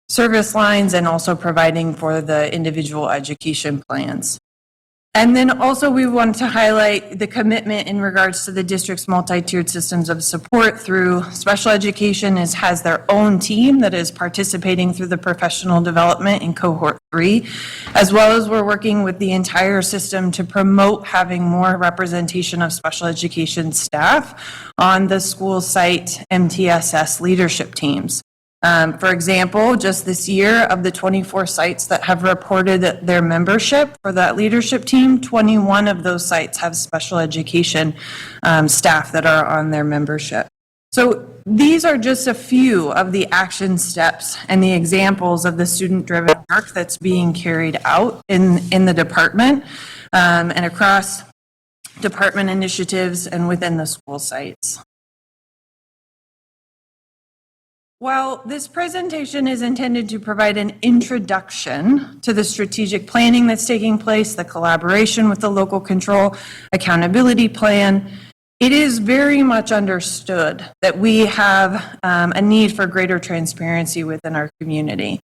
service lines and also providing for the individual education plans. And then also we want to highlight the commitment in regards to the district's multi-tiered systems of support through special education has their own team that is participating through the professional development in cohort 3, as well as we're working with the entire system to promote having more representation of special education staff on the school site MTSS leadership teams. For example, just this year, of the 24 sites that have reported their membership for that leadership team, 21 of those sites have special education staff that are on their membership. So these are just a few of the action steps and the examples of the student-driven work that's being carried out in the department and across department initiatives and within the school sites. While this presentation is intended to provide an introduction to the strategic planning that's taking place, the collaboration with the local control accountability plan, it is very much understood that we have a need for greater transparency within our community.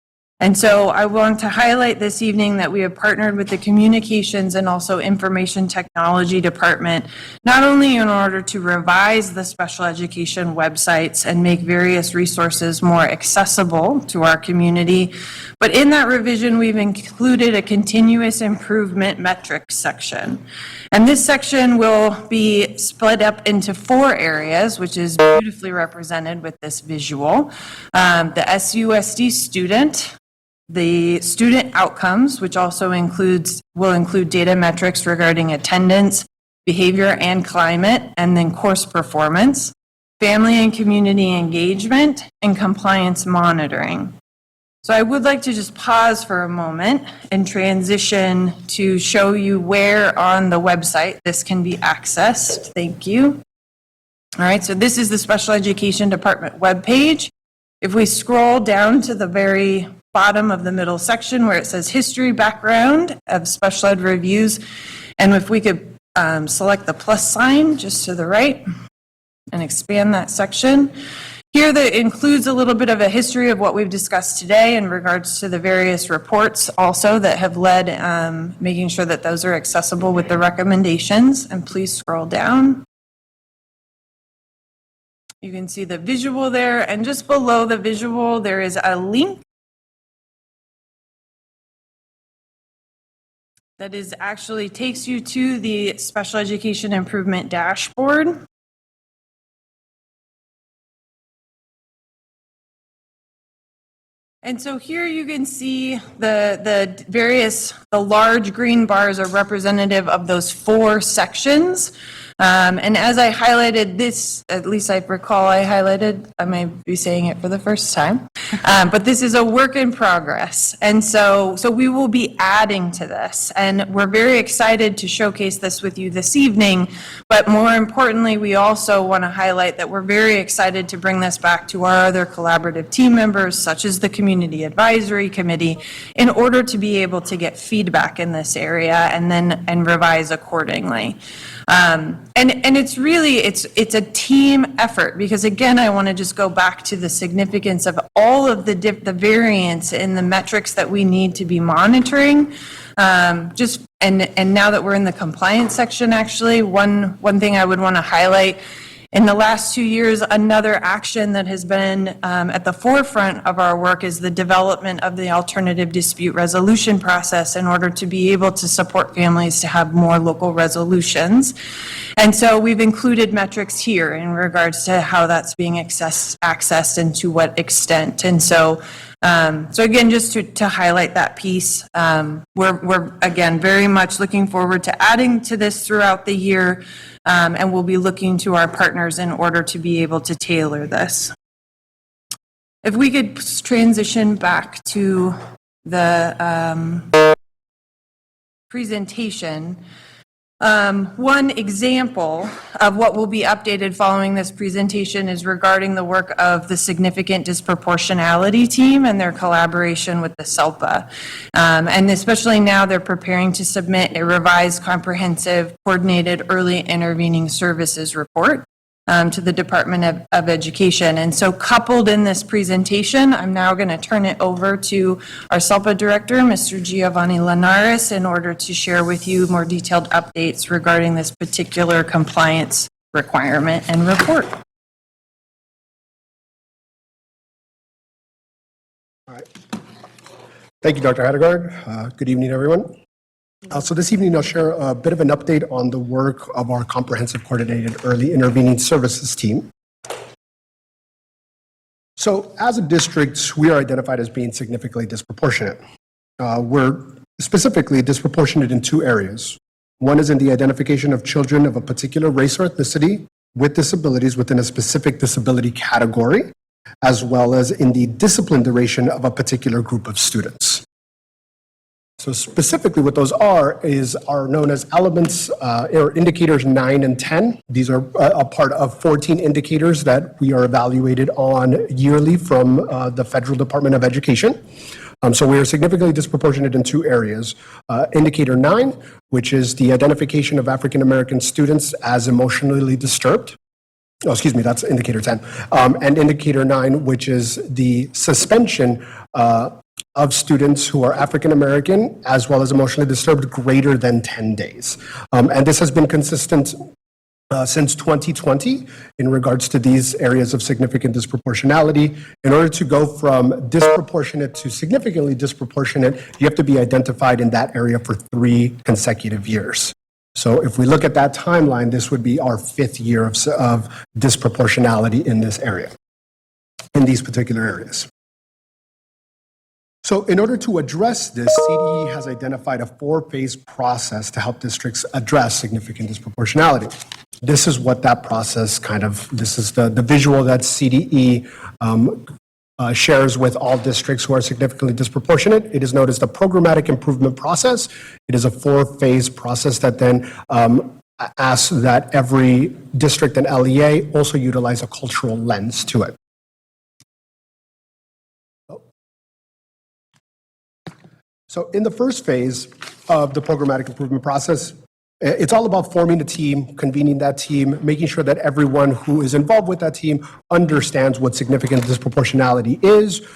And so I want to highlight this evening that we have partnered with the Communications and also Information Technology Department, not only in order to revise the special education websites and make various resources more accessible to our community, but in that revision, we've included a continuous improvement metrics section. And this section will be split up into 4 areas, which is beautifully represented with this visual. The SUSD student, the student outcomes, which also will include data metrics regarding attendance, behavior and climate, and then course performance, family and community engagement, and compliance monitoring. So I would like to just pause for a moment and transition to show you where on the website this can be accessed. Thank you. All right, so this is the Special Education Department webpage. If we scroll down to the very bottom of the middle section where it says history background of special ed reviews, and if we could select the plus sign just to the right and expand that section. Here that includes a little bit of a history of what we've discussed today in regards to the various reports also that have led making sure that those are accessible with the recommendations, and please scroll down. You can see the visual there, and just below the visual there is a link that is actually takes you to the Special Education Improvement Dashboard. And so here you can see the large green bars are representative of those 4 sections. And as I highlighted this, at least I recall I highlighted, I may be saying it for the first time, but this is a work in progress. And so we will be adding to this, and we're very excited to showcase this with you this evening. But more importantly, we also want to highlight that we're very excited to bring this back to our other collaborative team members, such as the Community Advisory Committee, in order to be able to get feedback in this area and revise accordingly. And it's really, it's a team effort, because again, I want to just go back to the significance of all of the variance in the metrics that we need to be monitoring. And now that we're in the compliance section, actually, one thing I would want to highlight, in the last 2 years, another action that has been at the forefront of our work is the development of the alternative dispute resolution process in order to be able to support families to have more local resolutions. And so we've included metrics here in regards to how that's being accessed and to what extent. And so again, just to highlight that piece, we're again very much looking forward to adding to this throughout the year, and we'll be looking to our partners in order to be able to tailor this. If we could transition back to the presentation. One example of what will be updated following this presentation is regarding the work of the Significant Disproportionality team and their collaboration with the SELPA. And especially now they're preparing to submit a revised comprehensive coordinated early intervening services report to the Department of Education. And so coupled in this presentation, I'm now going to turn it over to our SELPA Director, Mr. Giovanni Linares, in order to share with you more detailed updates regarding this particular compliance requirement and report. Thank you, Dr. Hadegaard. Good evening, everyone. So this evening, I'll share a bit of an update on the work of our Comprehensive Coordinated Early Intervening Services team. So as a district, we are identified as being significantly disproportionate. We're specifically disproportionate in two areas. One is in the identification of children of a particular race or ethnicity with disabilities within a specific disability category, as well as in the discipline duration of a particular group of students. So specifically what those are known as elements or indicators 9 and 10. These are a part of 14 indicators that we are evaluated on yearly from the Federal Department of Education. So we are significantly disproportionate in two areas. Indicator 9, which is the identification of African American students as emotionally disturbed. Oh, excuse me, that's indicator 10. And indicator 9, which is the suspension of students who are African American as well as emotionally disturbed greater than 10 days. And this has been consistent since 2020 in regards to these areas of significant disproportionality. In order to go from disproportionate to significantly disproportionate, you have to be identified in that area for 3 consecutive years. So if we look at that timeline, this would be our 5th year of disproportionality in this area, in these particular areas. So in order to address this, CDE has identified a 4-phase process to help districts address significant disproportionality. This is what that process this is the visual that CDE shares with all districts who are significantly disproportionate. It is known as the programmatic improvement process. It is a 4-phase process that then asks that every district and LEA also utilize a cultural lens to it. So in the first phase of the programmatic improvement process, it's all about forming a team, convening that team, making sure that everyone who is involved with that team understands what significant disproportionality is.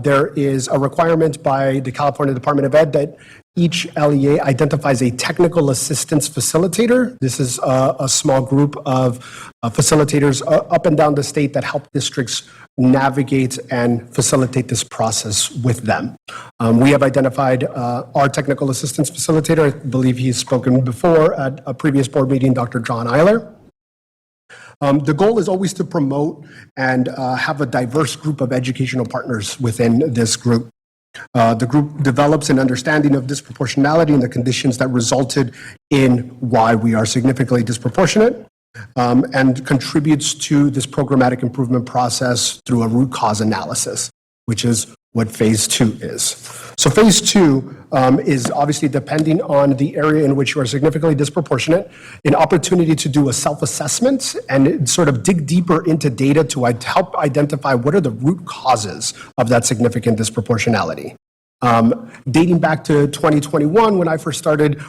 There is a requirement by the California Department of Ed that each LEA identifies a technical assistance facilitator. This is a small group of facilitators up and down the state that help districts navigate and facilitate this process with them. We have identified our technical assistance facilitator. I believe he's spoken before at a previous board meeting, Dr. John Eiler. The goal is always to promote and have a diverse group of educational partners within this group. The group develops an understanding of disproportionality and the conditions that resulted in why we are significantly disproportionate, and contributes to this programmatic improvement process through a root cause analysis, which is what phase 2 is. So phase 2 is obviously, depending on the area in which you are significantly disproportionate, an opportunity to do a self-assessment and sort of dig deeper into data to help identify what are the root causes of that significant disproportionality. Dating back to 2021, when I first started,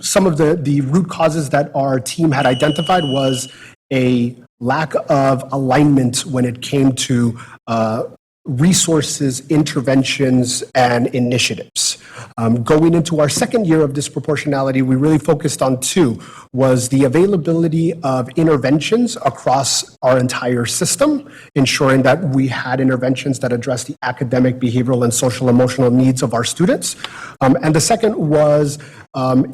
some of the root causes that our team had identified was a lack of alignment when it came to resources, interventions, and initiatives. Going into our second year of disproportionality, we really focused on 2, was the availability of interventions across our entire system, ensuring that we had interventions that address the academic, behavioral, and social emotional needs of our students. And the second was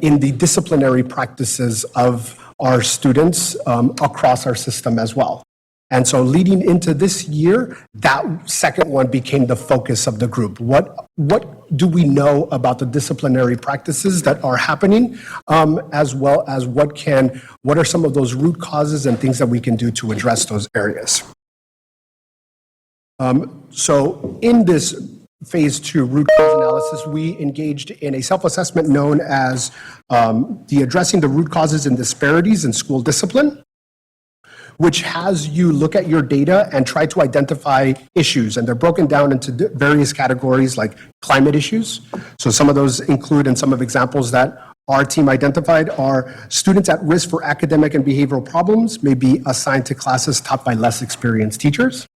in the disciplinary practices of our students across our system as well. And so leading into this year, that second one became the focus of the group. What do we know about the disciplinary practices that are happening, as well as what are some of those root causes and things that we can do to address those areas? So in this phase 2 root cause analysis, we engaged in a self-assessment known as the addressing the root causes and disparities in school discipline, which has you look at your data and try to identify issues. And they're broken down into various categories like climate issues. So some of those include, and some of examples that our team identified are students at risk for academic and behavioral problems may be assigned to classes taught by less experienced teachers.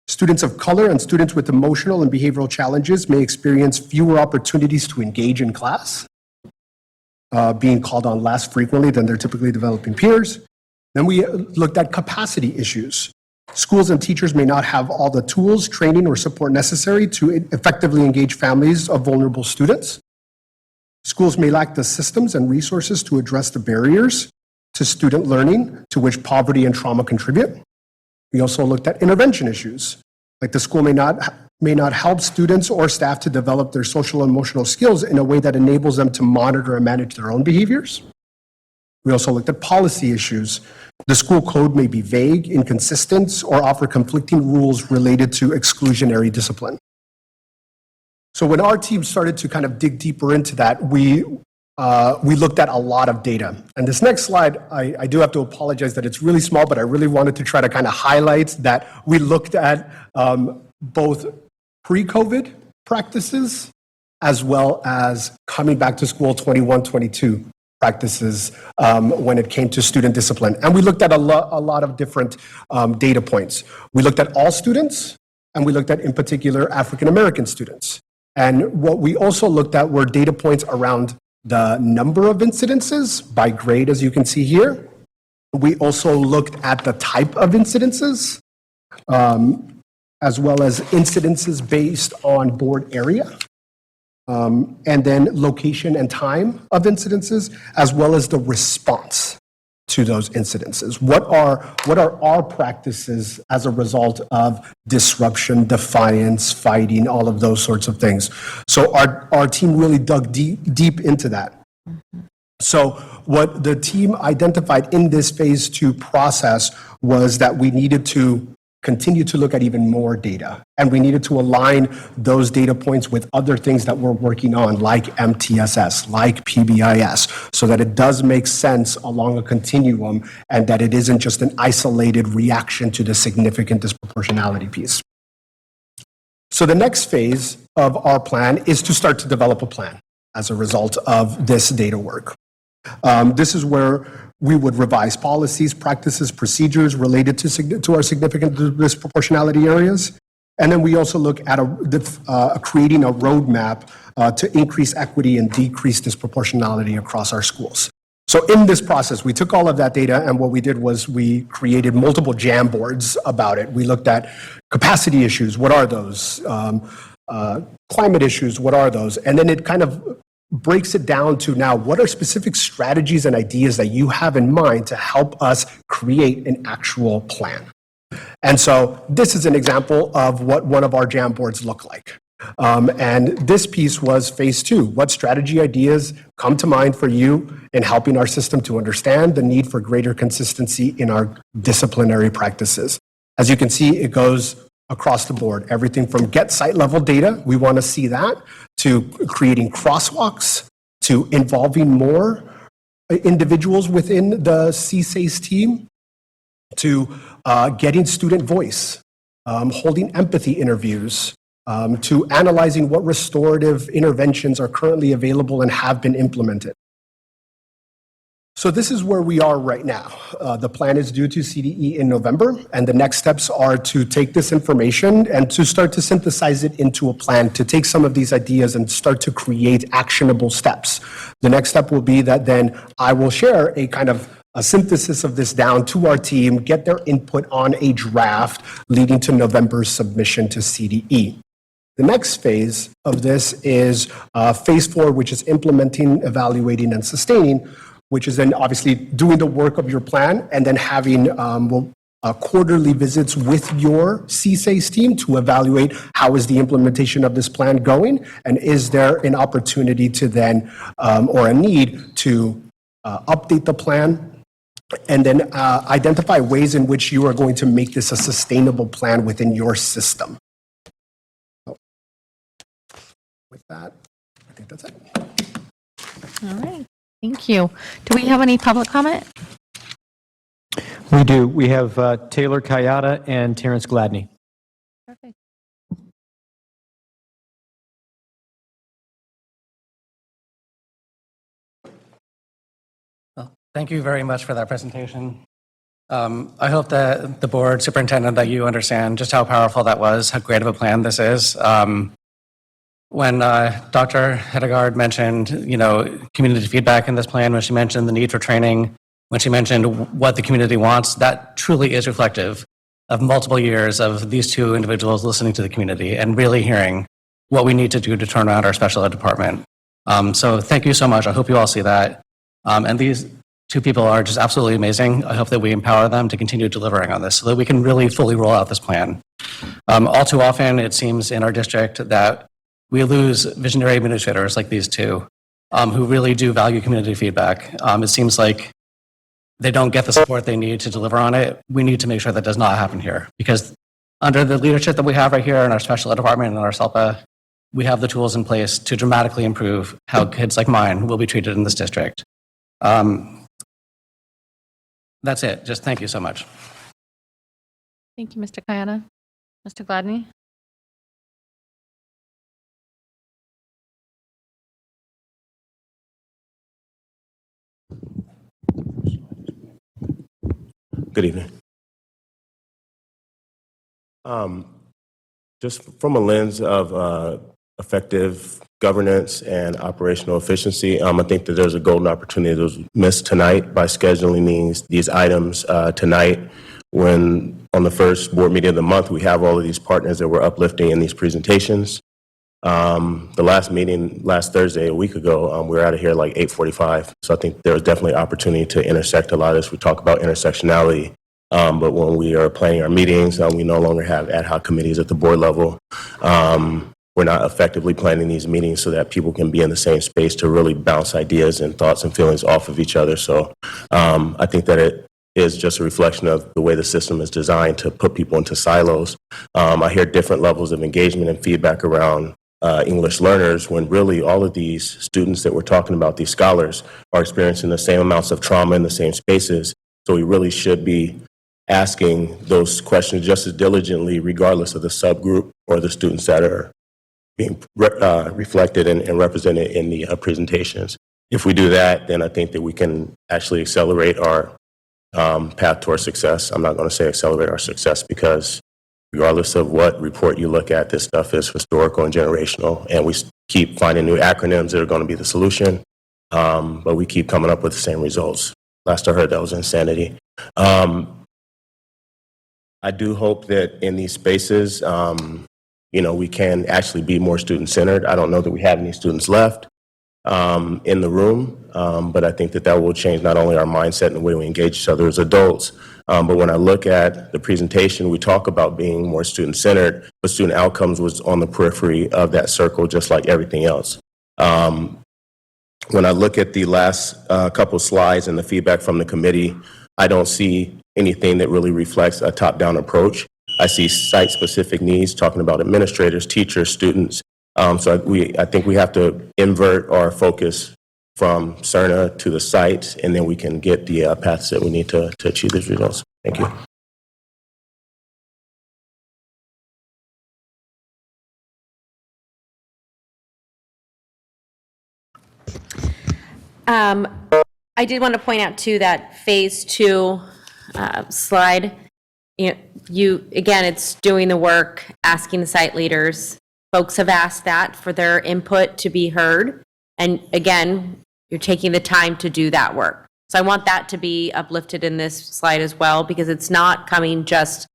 Students of color and students with emotional and behavioral challenges may experience fewer opportunities to engage in class, being called on less frequently than their typically developing peers. Then we looked at capacity issues. Schools and teachers may not have all the tools, training, or support necessary to effectively engage families of vulnerable students. Schools may lack the systems and resources to address the barriers to student learning to which poverty and trauma contribute. We also looked at intervention issues, like the school may not help students or staff to develop their social and emotional skills in a way that enables them to monitor and manage their own behaviors. We also looked at policy issues. The school code may be vague, inconsistent, or offer conflicting rules related to exclusionary discipline. So when our team started to kind of dig deeper into that, we looked at a lot of data. And this next slide, I do have to apologize that it's really small, but I really wanted to try to kind of highlight that we looked at both pre-COVID practices as well as coming back to school 21-22 practices when it came to student discipline. And we looked at a lot of different data points. We looked at all students, and we looked at, in particular, African-American students. And what we also looked at were data points around the number of incidences by grade, as you can see here. We also looked at the type of incidences, as well as incidences based on board area, and then location and time of incidences, as well as the response to those incidences. What are our practices as a result of disruption, defiance, fighting, all of those sorts of things? So our team really dug deep into that. So what the team identified in this phase 2 process was that we needed to continue to look at even more data. And we needed to align those data points with other things that we're working on, like MTSS, like PBIS, so that it does make sense along a continuum and that it isn't just an isolated reaction to the significant disproportionality piece. So the next phase of our plan is to start to develop a plan as a result of this data work. This is where we would revise policies, practices, procedures related to our significant disproportionality areas. And then we also look at creating a roadmap to increase equity and decrease disproportionality across our schools. So in this process, we took all of that data, and what we did was we created multiple jam boards about it. We looked at capacity issues, what are those? Climate issues, what are those? And then it kind of breaks it down to now, what are specific strategies and ideas that you have in mind to help us create an actual plan? And so this is an example of what one of our jam boards look like. And this piece was phase 2. What strategy ideas come to mind for you in helping our system to understand the need for greater consistency in our disciplinary practices? As you can see, it goes across the board. Everything from get site level data, we want to see that, to creating crosswalks, to involving more individuals within the CSACE team, to getting student voice, holding empathy interviews, to analyzing what restorative interventions are currently available and have been implemented. So this is where we are right now. The plan is due to CDE in November, and the next steps are to take this information and to start to synthesize it into a plan, to take some of these ideas and start to create actionable steps. The next step will be that then I will share a kind of a synthesis of this down to our team, get their input on a draft leading to November's submission to CDE. The next phase of this is phase 4, which is implementing, evaluating, and sustaining, which is then obviously doing the work of your plan and then having quarterly visits with your CSACE team to evaluate how is the implementation of this plan going, and is there an opportunity to then, or a need to update the plan, and then identify ways in which you are going to make this a sustainable plan within your system. So, with that, I think that's it. All right. Thank you. Do we have any public comment? We do. We have Taylor Kayada and Terrence Gladney. Perfect. Thank you very much for that presentation. I hope that the board superintendent, that you understand just how powerful that was, how great of a plan this is. When Dr. Hedegaard mentioned, community feedback in this plan, when she mentioned the need for training, when she mentioned what the community wants, that truly is reflective of multiple years of these two individuals listening to the community and really hearing what we need to do to turn around our special ed department. So thank you so much. I hope you all see that. And these two people are just absolutely amazing. I hope that we empower them to continue delivering on this so that we can really fully roll out this plan. All too often, it seems in our district that we lose visionary administrators like these two who really do value community feedback. It seems like they don't get the support they need to deliver on it. We need to make sure that does not happen here, because under the leadership that we have right here in our special ed department and our SELPA, we have the tools in place to dramatically improve how kids like mine will be treated in this district. That's it. Just thank you so much. Thank you, Mr. Kayana. Mr. Gladney? Good evening. Just from a lens of effective governance and operational efficiency, I think that there's a golden opportunity that was missed tonight by scheduling these items tonight, when on the first board meeting of the month, we have all of these partners that we're uplifting in these presentations. The last meeting, last Thursday, a week ago, we were out of here like 8:45. So I think there was definitely opportunity to intersect a lot of this. We talk about intersectionality, but when we are planning our meetings, we no longer have ad hoc committees at the board level. We're not effectively planning these meetings so that people can be in the same space to really bounce ideas and thoughts and feelings off of each other. So I think that it is just a reflection of the way the system is designed to put people into silos. I hear different levels of engagement and feedback around English learners, when really all of these students that we're talking about, these scholars, are experiencing the same amounts of trauma in the same spaces. So we really should be asking those questions just as diligently, regardless of the subgroup or the students that are being reflected and represented in the presentations. If we do that, then I think that we can actually accelerate our path toward success. I'm not going to say accelerate our success, because regardless of what report you look at, this stuff is historical and generational, and we keep finding new acronyms that are going to be the solution, but we keep coming up with the same results. Last I heard, that was insanity. I do hope that in these spaces, we can actually be more student-centered. I don't know that we have any students left in the room, but I think that will change not only our mindset and the way we engage each other as adults, but when I look at the presentation, we talk about being more student-centered, but student outcomes was on the periphery of that circle, just like everything else. When I look at the last couple slides and the feedback from the committee, I don't see anything that really reflects a top-down approach. I see site-specific needs, talking about administrators, teachers, students. So I think we have to invert our focus from CERNA to the sites, and then we can get the paths that we need to achieve these results. Thank you. I did want to point out too that phase 2 slide. Again, it's doing the work, asking the site leaders. Folks have asked that for their input to be heard. And again, you're taking the time to do that work. So I want that to be uplifted in this slide as well, because it's not coming just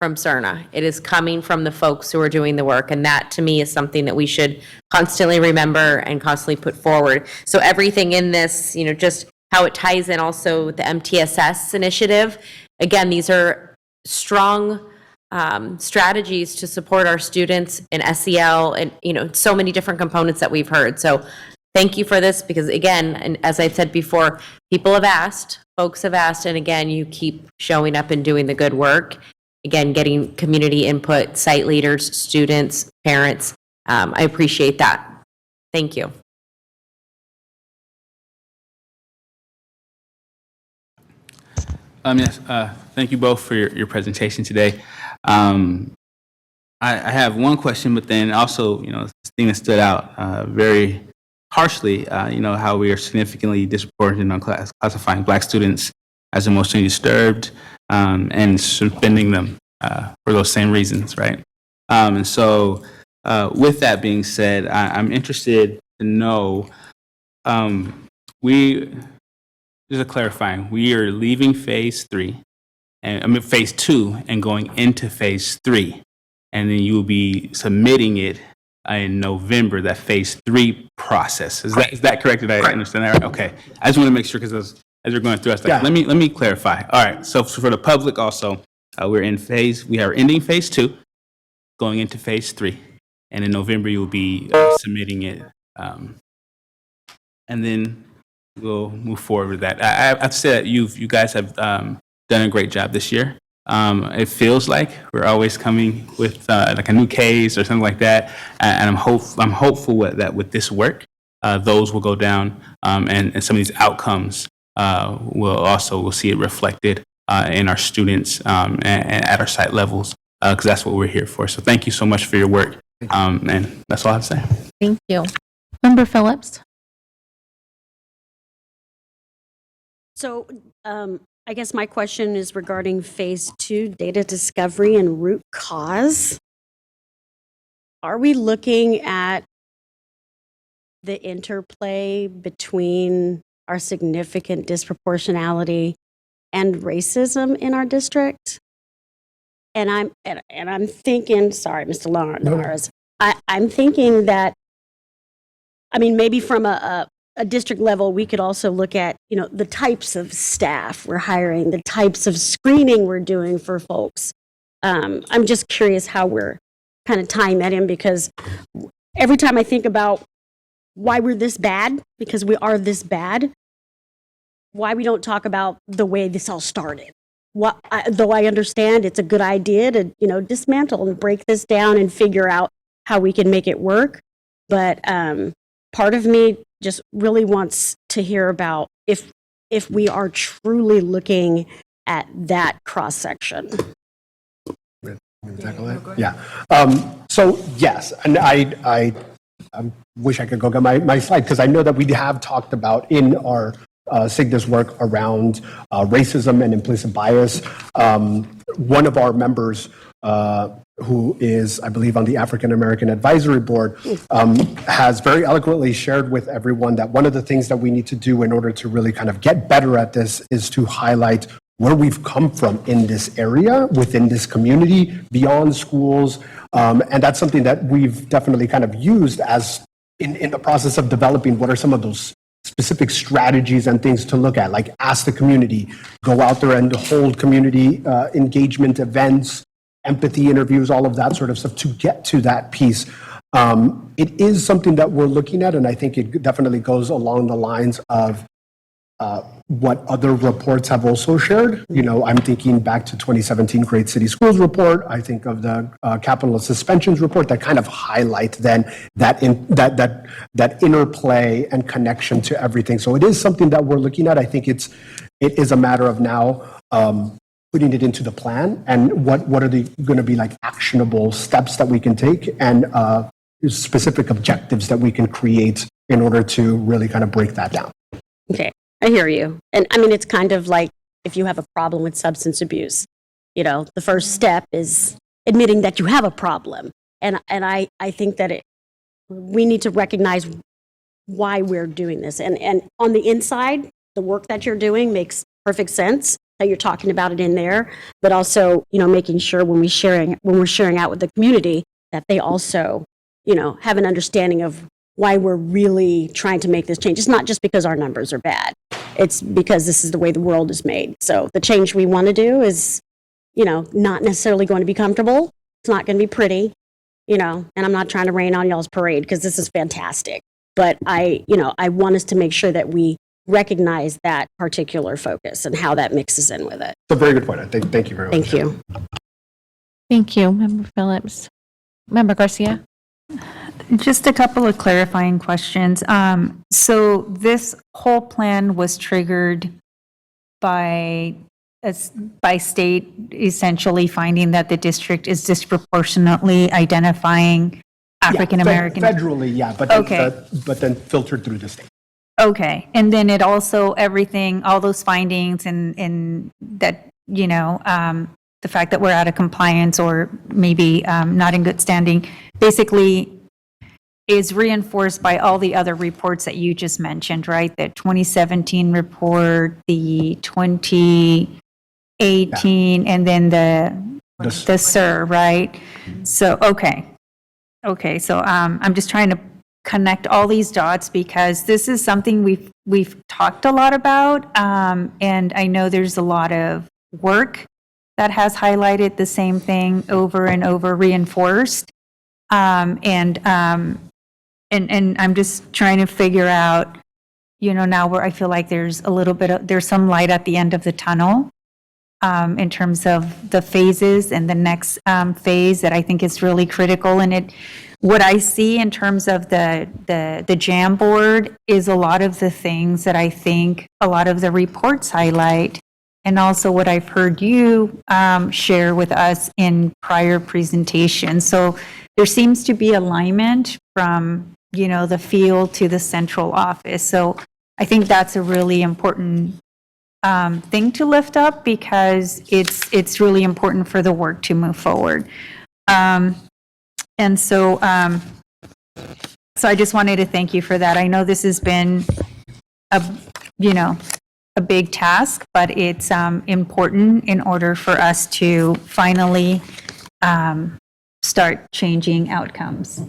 from CERNA. It is coming from the folks who are doing the work. And that to me is something that we should constantly remember and constantly put forward. So everything in this, just how it ties in also with the MTSS initiative. Again, these are strong strategies to support our students in SEL and, so many different components that we've heard. So thank you for this, because again, and as I said before, people have asked, folks have asked, and again, you keep showing up and doing the good work. Again, getting community input, site leaders, students, parents. I appreciate that. Thank you. Yes, thank you both for your presentation today. I have one question, but then also, the thing that stood out, very harshly, how we are significantly disproportionate on classifying Black students as emotionally disturbed and suspending them for those same reasons, right? And so, with that being said, I'm interested to know, just a clarifying, we are leaving phase 3, and phase 2, and going into phase 3, and then you will be submitting it in November, that phase 3 process. Is that correct? Did I understand that right? Okay. I just want to make sure, because as we're going through, I was like, let me clarify. All right. So for the public also, we are ending phase 2, going into phase 3, and in November you will be submitting it, and then we'll move forward with that. I've said you guys have done a great job this year. It feels like we're always coming with like a new case or something like that, and I'm hopeful that with this work, those will go down, and some of these outcomes we'll see it reflected in our students and at our site levels, because that's what we're here for. So thank you so much for your work, and that's all I have to say. Thank you. Member Phillips? So I guess my question is regarding phase 2, data discovery and root cause. Are we looking at the interplay between our significant disproportionality and racism in our district? And I'm thinking, sorry, Mr. Lawrence, I'm thinking that, I mean, maybe from a district level, we could also look at, the types of staff we're hiring, the types of screening we're doing for folks. I'm just curious how we're kind of tying that in, because every time I think about why we're this bad, because we are this bad, why we don't talk about the way this all started. Though I understand it's a good idea to, dismantle and break this down and figure out how we can make it work. But part of me just really wants to hear about if we are truly looking at that cross section. Yeah. So yes, and I wish I could go get my slide, because I know that we have talked about in our SIGNA's work around racism and implicit bias. One of our members, who is, I believe, on the African American Advisory Board, has very eloquently shared with everyone that one of the things that we need to do in order to really kind of get better at this is to highlight where we've come from in this area, within this community, beyond schools. And that's something that we've definitely kind of used as in the process of developing what are some of those specific strategies and things to look at, like ask the community, go out there and hold community engagement events, empathy interviews, all of that sort of stuff to get to that piece. It is something that we're looking at, and I think it definitely goes along the lines of what other reports have also shared. I'm thinking back to 2017 Great City Schools report. I think of the capital suspensions report that kind of highlight then that interplay and connection to everything. So it is something that we're looking at. I think it is a matter of now putting it into the plan, and what are going to be like actionable steps that we can take, and specific objectives that we can create in order to really kind of break that down. Okay, I hear you. And I mean, it's kind of like if you have a problem with substance abuse, the first step is admitting that you have a problem. And I think that we need to recognize why we're doing this. And on the inside, the work that you're doing makes perfect sense, that you're talking about it in there, but also, making sure when we're sharing out with the community that they also, have an understanding of why we're really trying to make this change. It's not just because our numbers are bad. It's because this is the way the world is made. So the change we want to do is, not necessarily going to be comfortable. It's not going to be pretty, and I'm not trying to rain on y'all's parade, because this is fantastic. But I want us to make sure that we recognize that particular focus and how that mixes in with it. It's a very good point. Thank you very much. Thank you. Thank you, Member Phillips. Member Garcia? Just a couple of clarifying questions. So this whole plan was triggered by state essentially finding that the district is disproportionately identifying African American? Federally, yeah, but Okay. but then filtered through the state. Okay, and then it also, everything, all those findings and that, the fact that we're out of compliance or maybe not in good standing, basically is reinforced by all the other reports that you just mentioned, right? The 2017 report, the 2018, and then the SIR, right? So, okay, so I'm just trying to connect all these dots because this is something we've talked a lot about, and I know there's a lot of work that has highlighted the same thing over and over, reinforced, and I'm just trying to figure out, now where I feel like there's a little bit of, there's some light at the end of the tunnel, in terms of the phases and the next phase that I think is really critical. And what I see in terms of the JAM board is a lot of the things that I think a lot of the reports highlight, and also what I've heard you share with us in prior presentations. So there seems to be alignment from, the field to the central office. So I think that's a really important thing to lift up because it's really important for the work to move forward. And so I just wanted to thank you for that. I know this has been a big task, but it's important in order for us to finally start changing outcomes.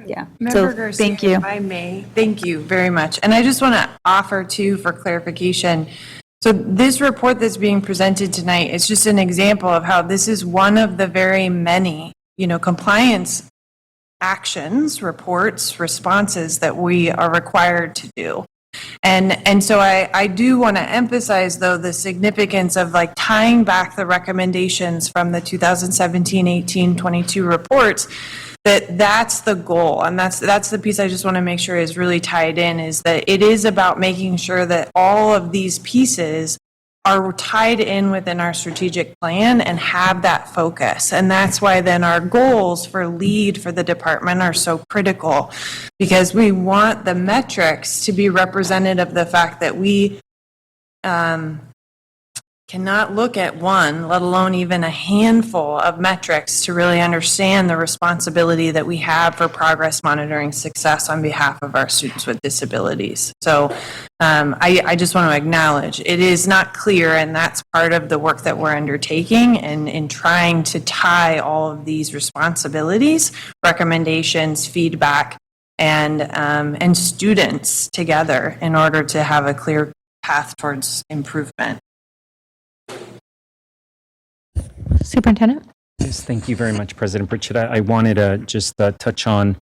Yeah. Member So Garcia, thank you. if I may, thank you very much. And I just want to offer too, for clarification, so this report that's being presented tonight is just an example of how this is one of the very many, compliance actions, reports, responses that we are required to do. And so I do want to emphasize, though, the significance of like tying back the recommendations from the 2017, 18, 22 reports, that's the goal. And that's the piece I just want to make sure is really tied in, is that it is about making sure that all of these pieces are tied in within our strategic plan and have that focus. And that's why then our goals for lead for the department are so critical, because we want the metrics to be representative of the fact that we cannot look at one, let alone even a handful of metrics to really understand the responsibility that we have for progress monitoring success on behalf of our students with disabilities. So I just want to acknowledge it is not clear, and that's part of the work that we're undertaking and in trying to tie all of these responsibilities, recommendations, feedback, and students together in order to have a clear path towards improvement. Superintendent? Yes, thank you very much, President Pritchett. I wanted to just touch on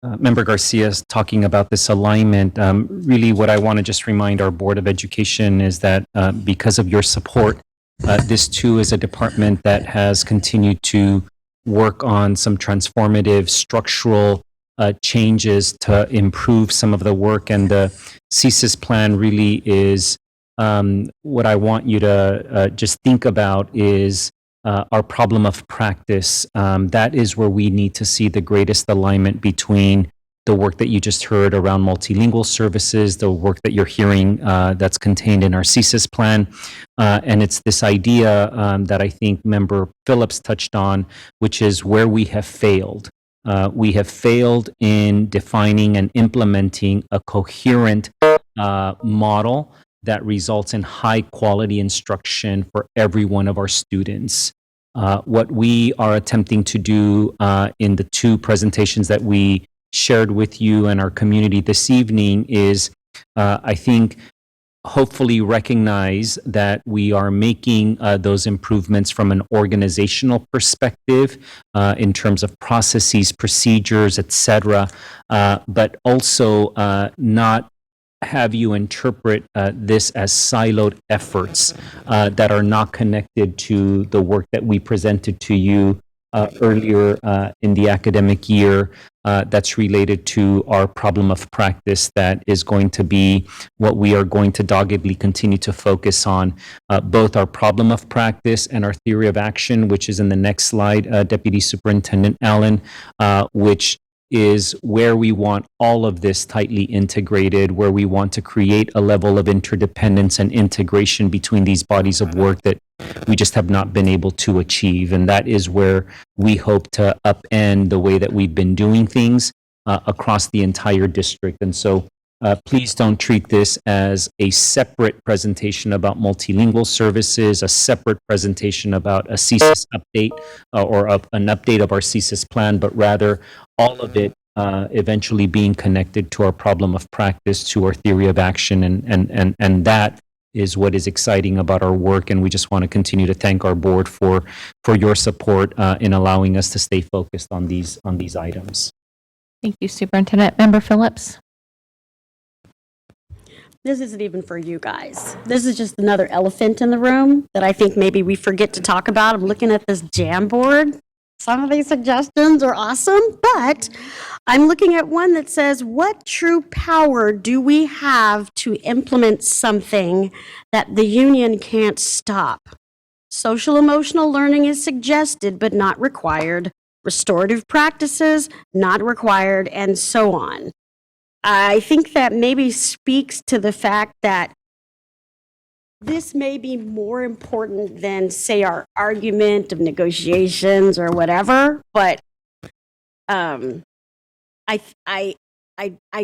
Member Garcia's talking about this alignment. Really, what I want to just remind our Board of Education is that because of your support, this too is a department that has continued to work on some transformative structural changes to improve some of the work. And the CSIS plan really is what I want you to just think about is our problem of practice. That is where we need to see the greatest alignment between the work that you just heard around multilingual services, the work that you're hearing that's contained in our CSIS plan. And it's this idea that I think Member Phillips touched on, which is where we have failed. We have failed in defining and implementing a coherent model that results in high quality instruction for every one of our students. What we are attempting to do in the two presentations that we shared with you and our community this evening is, I think, hopefully recognize that we are making those improvements from an organizational perspective in terms of processes, procedures, et cetera, but also not have you interpret this as siloed efforts that are not connected to the work that we presented to you earlier in the academic year that's related to our problem of practice that is going to be what we are going to doggedly continue to focus on, both our problem of practice and our theory of action, which is in the next slide, Deputy Superintendent Allen, which is where we want all of this tightly integrated, where we want to create a level of interdependence and integration between these bodies of work that we just have not been able to achieve. And that is where we hope to upend the way that we've been doing things across the entire district. And so please don't treat this as a separate presentation about multilingual services, a separate presentation about a CSIS update or an update of our CSIS plan, but rather all of it eventually being connected to our problem of practice, to our theory of action, and that is what is exciting about our work. And we just want to continue to thank our board for your support in allowing us to stay focused on these items. Thank you, Superintendent. Member Phillips? This isn't even for you guys. This is just another elephant in the room that I think maybe we forget to talk about. I'm looking at this Jamboard. Some of these suggestions are awesome, but I'm looking at one that says, what true power do we have to implement something that the union can't stop? Social emotional learning is suggested but not required. Restorative practices, not required, and so on. I think that maybe speaks to the fact that this may be more important than, say, our argument of negotiations or whatever, but I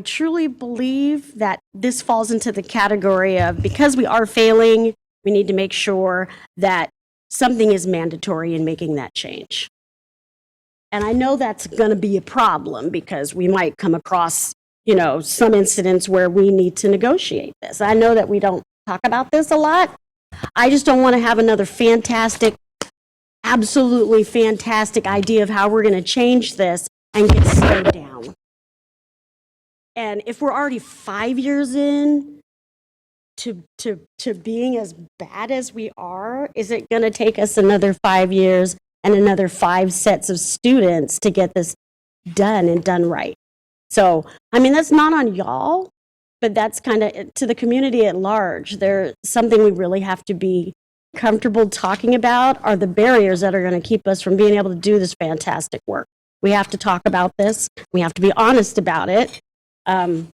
truly believe that this falls into the category of, because we are failing, we need to make sure that something is mandatory in making that change. And I know that's going to be a problem because we might come across, some incidents where we need to negotiate this. I know that we don't talk about this a lot. I just don't want to have another absolutely fantastic idea of how we're going to change this and get slowed down. And if we're already 5 years in to being as bad as we are, is it going to take us another 5 years and another 5 sets of students to get this done and done right? So, that's not on y'all, but that's kind of to the community at large. There's something we really have to be comfortable talking about are the barriers that are going to keep us from being able to do this fantastic work. We have to talk about this. We have to be honest about it. And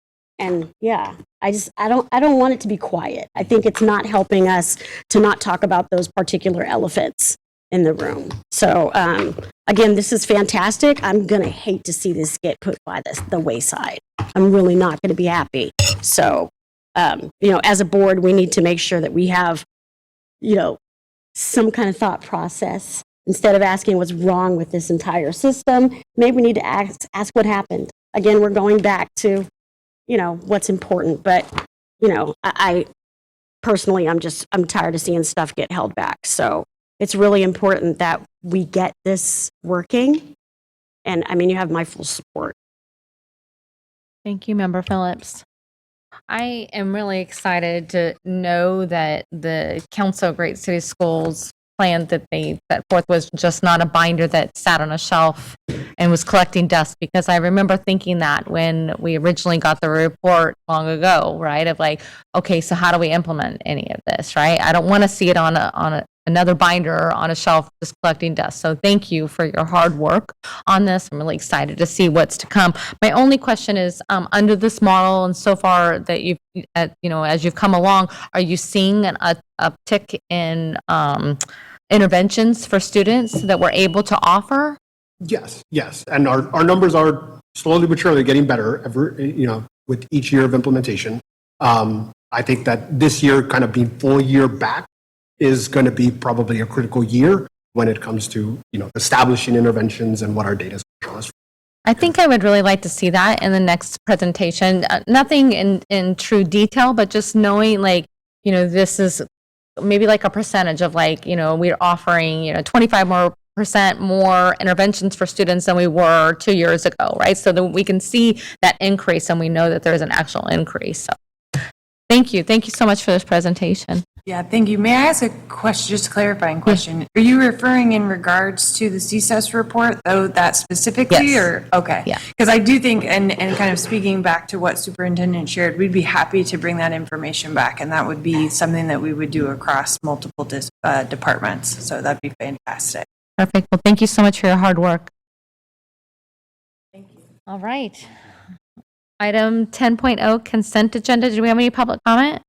yeah, I don't want it to be quiet. I think it's not helping us to not talk about those particular elephants in the room. So again, this is fantastic. I'm going to hate to see this get put by the wayside. I'm really not going to be happy. So, as a board, we need to make sure that we have, some kind of thought process. Instead of asking what's wrong with this entire system, maybe we need to ask what happened. Again, we're going back to, what's important. But, I personally, I'm tired of seeing stuff get held back. So it's really important that we get this working. And you have my full support. Thank you, Member Phillips. I am really excited to know that the Council of Great City Schools plan that they set forth was just not a binder that sat on a shelf and was collecting dust, because I remember thinking that when we originally got the report long ago, right, of like, okay, so how do we implement any of this, right? I don't want to see it on another binder on a shelf just collecting dust. So thank you for your hard work on this. I'm really excited to see what's to come. My only question is, under this model and so far that you've, as you've come along, are you seeing an uptick in interventions for students that we're able to offer? Yes. And our numbers are slowly but surely getting better with each year of implementation. I think that this year, kind of being full year back, is going to be probably a critical year when it comes to, establishing interventions and what our data is going to show us. I think I would really like to see that in the next presentation. Nothing in true detail, but just knowing this is maybe like a percentage of we're offering, 25% more interventions for students than we were 2 years ago, right? So that we can see that increase and we know that there's an actual increase. So thank you. Thank you so much for this presentation. Yeah, thank you. May I ask a question, just a clarifying question? Are you referring in regards to the CSAS report, though, that specifically? Yes. Or, okay. Yeah. Because I do think, and kind of speaking back to what Superintendent shared, we'd be happy to bring that information back, and that would be something that we would do across multiple departments. So that'd be fantastic. Perfect. Well, thank you so much for your hard work. Thank you. All right. Item 10.0, consent agenda. Do we have any public comment?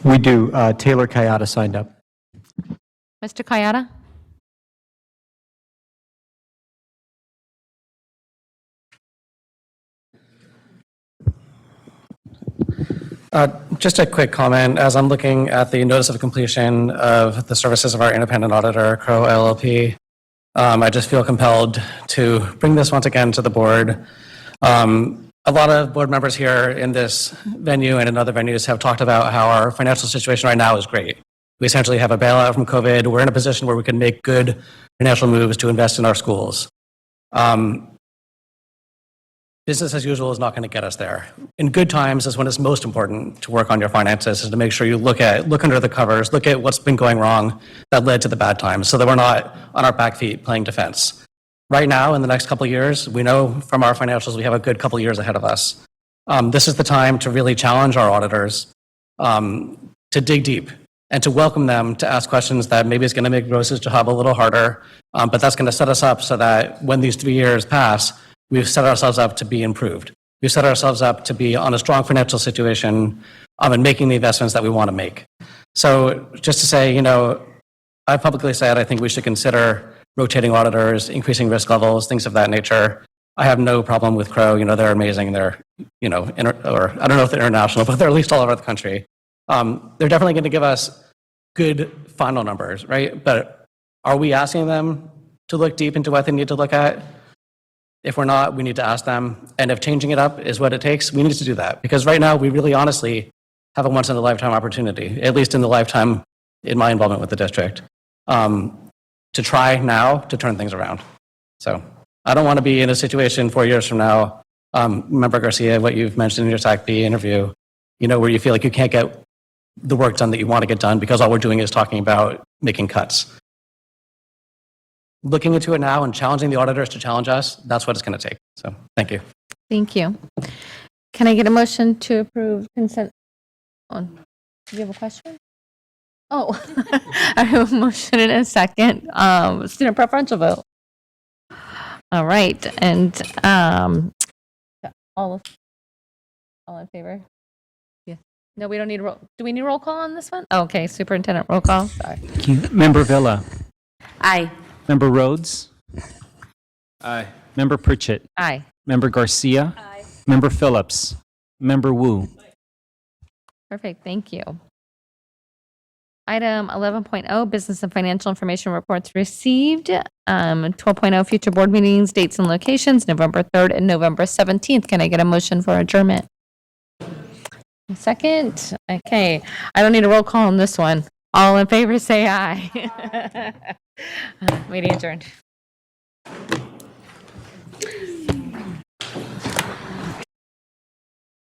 We do. Taylor Kayada signed up. Mr. Kayada? Just a quick comment. As I'm looking at the notice of completion of the services of our independent auditor, Crow LLP, I just feel compelled to bring this once again to the board. A lot of board members here in this venue and in other venues have talked about how our financial situation right now is great. We essentially have a bailout from COVID. We're in a position where we can make good financial moves to invest in our schools. Business as usual is not going to get us there. In good times is when it's most important to work on your finances, is to make sure you look under the covers, look at what's been going wrong that led to the bad times, so that we're not on our back feet playing defense. Right now, in the next couple of years, we know from our financials we have a good couple of years ahead of us. This is the time to really challenge our auditors, to dig deep, and to welcome them to ask questions that maybe is going to make Rose's job a little harder, but that's going to set us up so that when these 3 years pass, we've set ourselves up to be improved. We've set ourselves up to be on a strong financial situation and making the investments that we want to make. So just to say, I publicly said I think we should consider rotating auditors, increasing risk levels, things of that nature. I have no problem with Crow. They're amazing. They're, or I don't know if they're international, but they're at least all over the country. They're definitely going to give us good final numbers, right? But are we asking them to look deep into what they need to look at? If we're not, we need to ask them. And if changing it up is what it takes, we need to do that. Because right now, we really honestly have a once-in-a-lifetime opportunity, at least in the lifetime in my involvement with the district, to try now to turn things around. So I don't want to be in a situation 4 years from now, Member Garcia, what you've mentioned in your SACB interview, where you feel like you can't get the work done that you want to get done because all we're doing is talking about making cuts. Looking into it now and challenging the auditors to challenge us, that's what it's going to take. So thank you. Thank you. Can I get a motion to approve consent? Do you have a question? Oh, I have a motion and a second. Student preferential vote. All right, and all in favor? Yeah. No, we don't need roll. Do we need roll call on this one? Oh, okay, superintendent roll call. Sorry. Thank you. Member Villa. Aye. Member Rhodes. Aye. Member Pritchett. Aye. Member Garcia. Aye. Member Phillips. Member Wu. Perfect, thank you. Item 11.0, business and financial information reports received. 12.0, future board meetings, dates and locations, November 3rd and November 17th. Can I get a motion for adjournment? Second? Okay, I don't need a roll call on this one. All in favor, say aye. Meeting adjourned.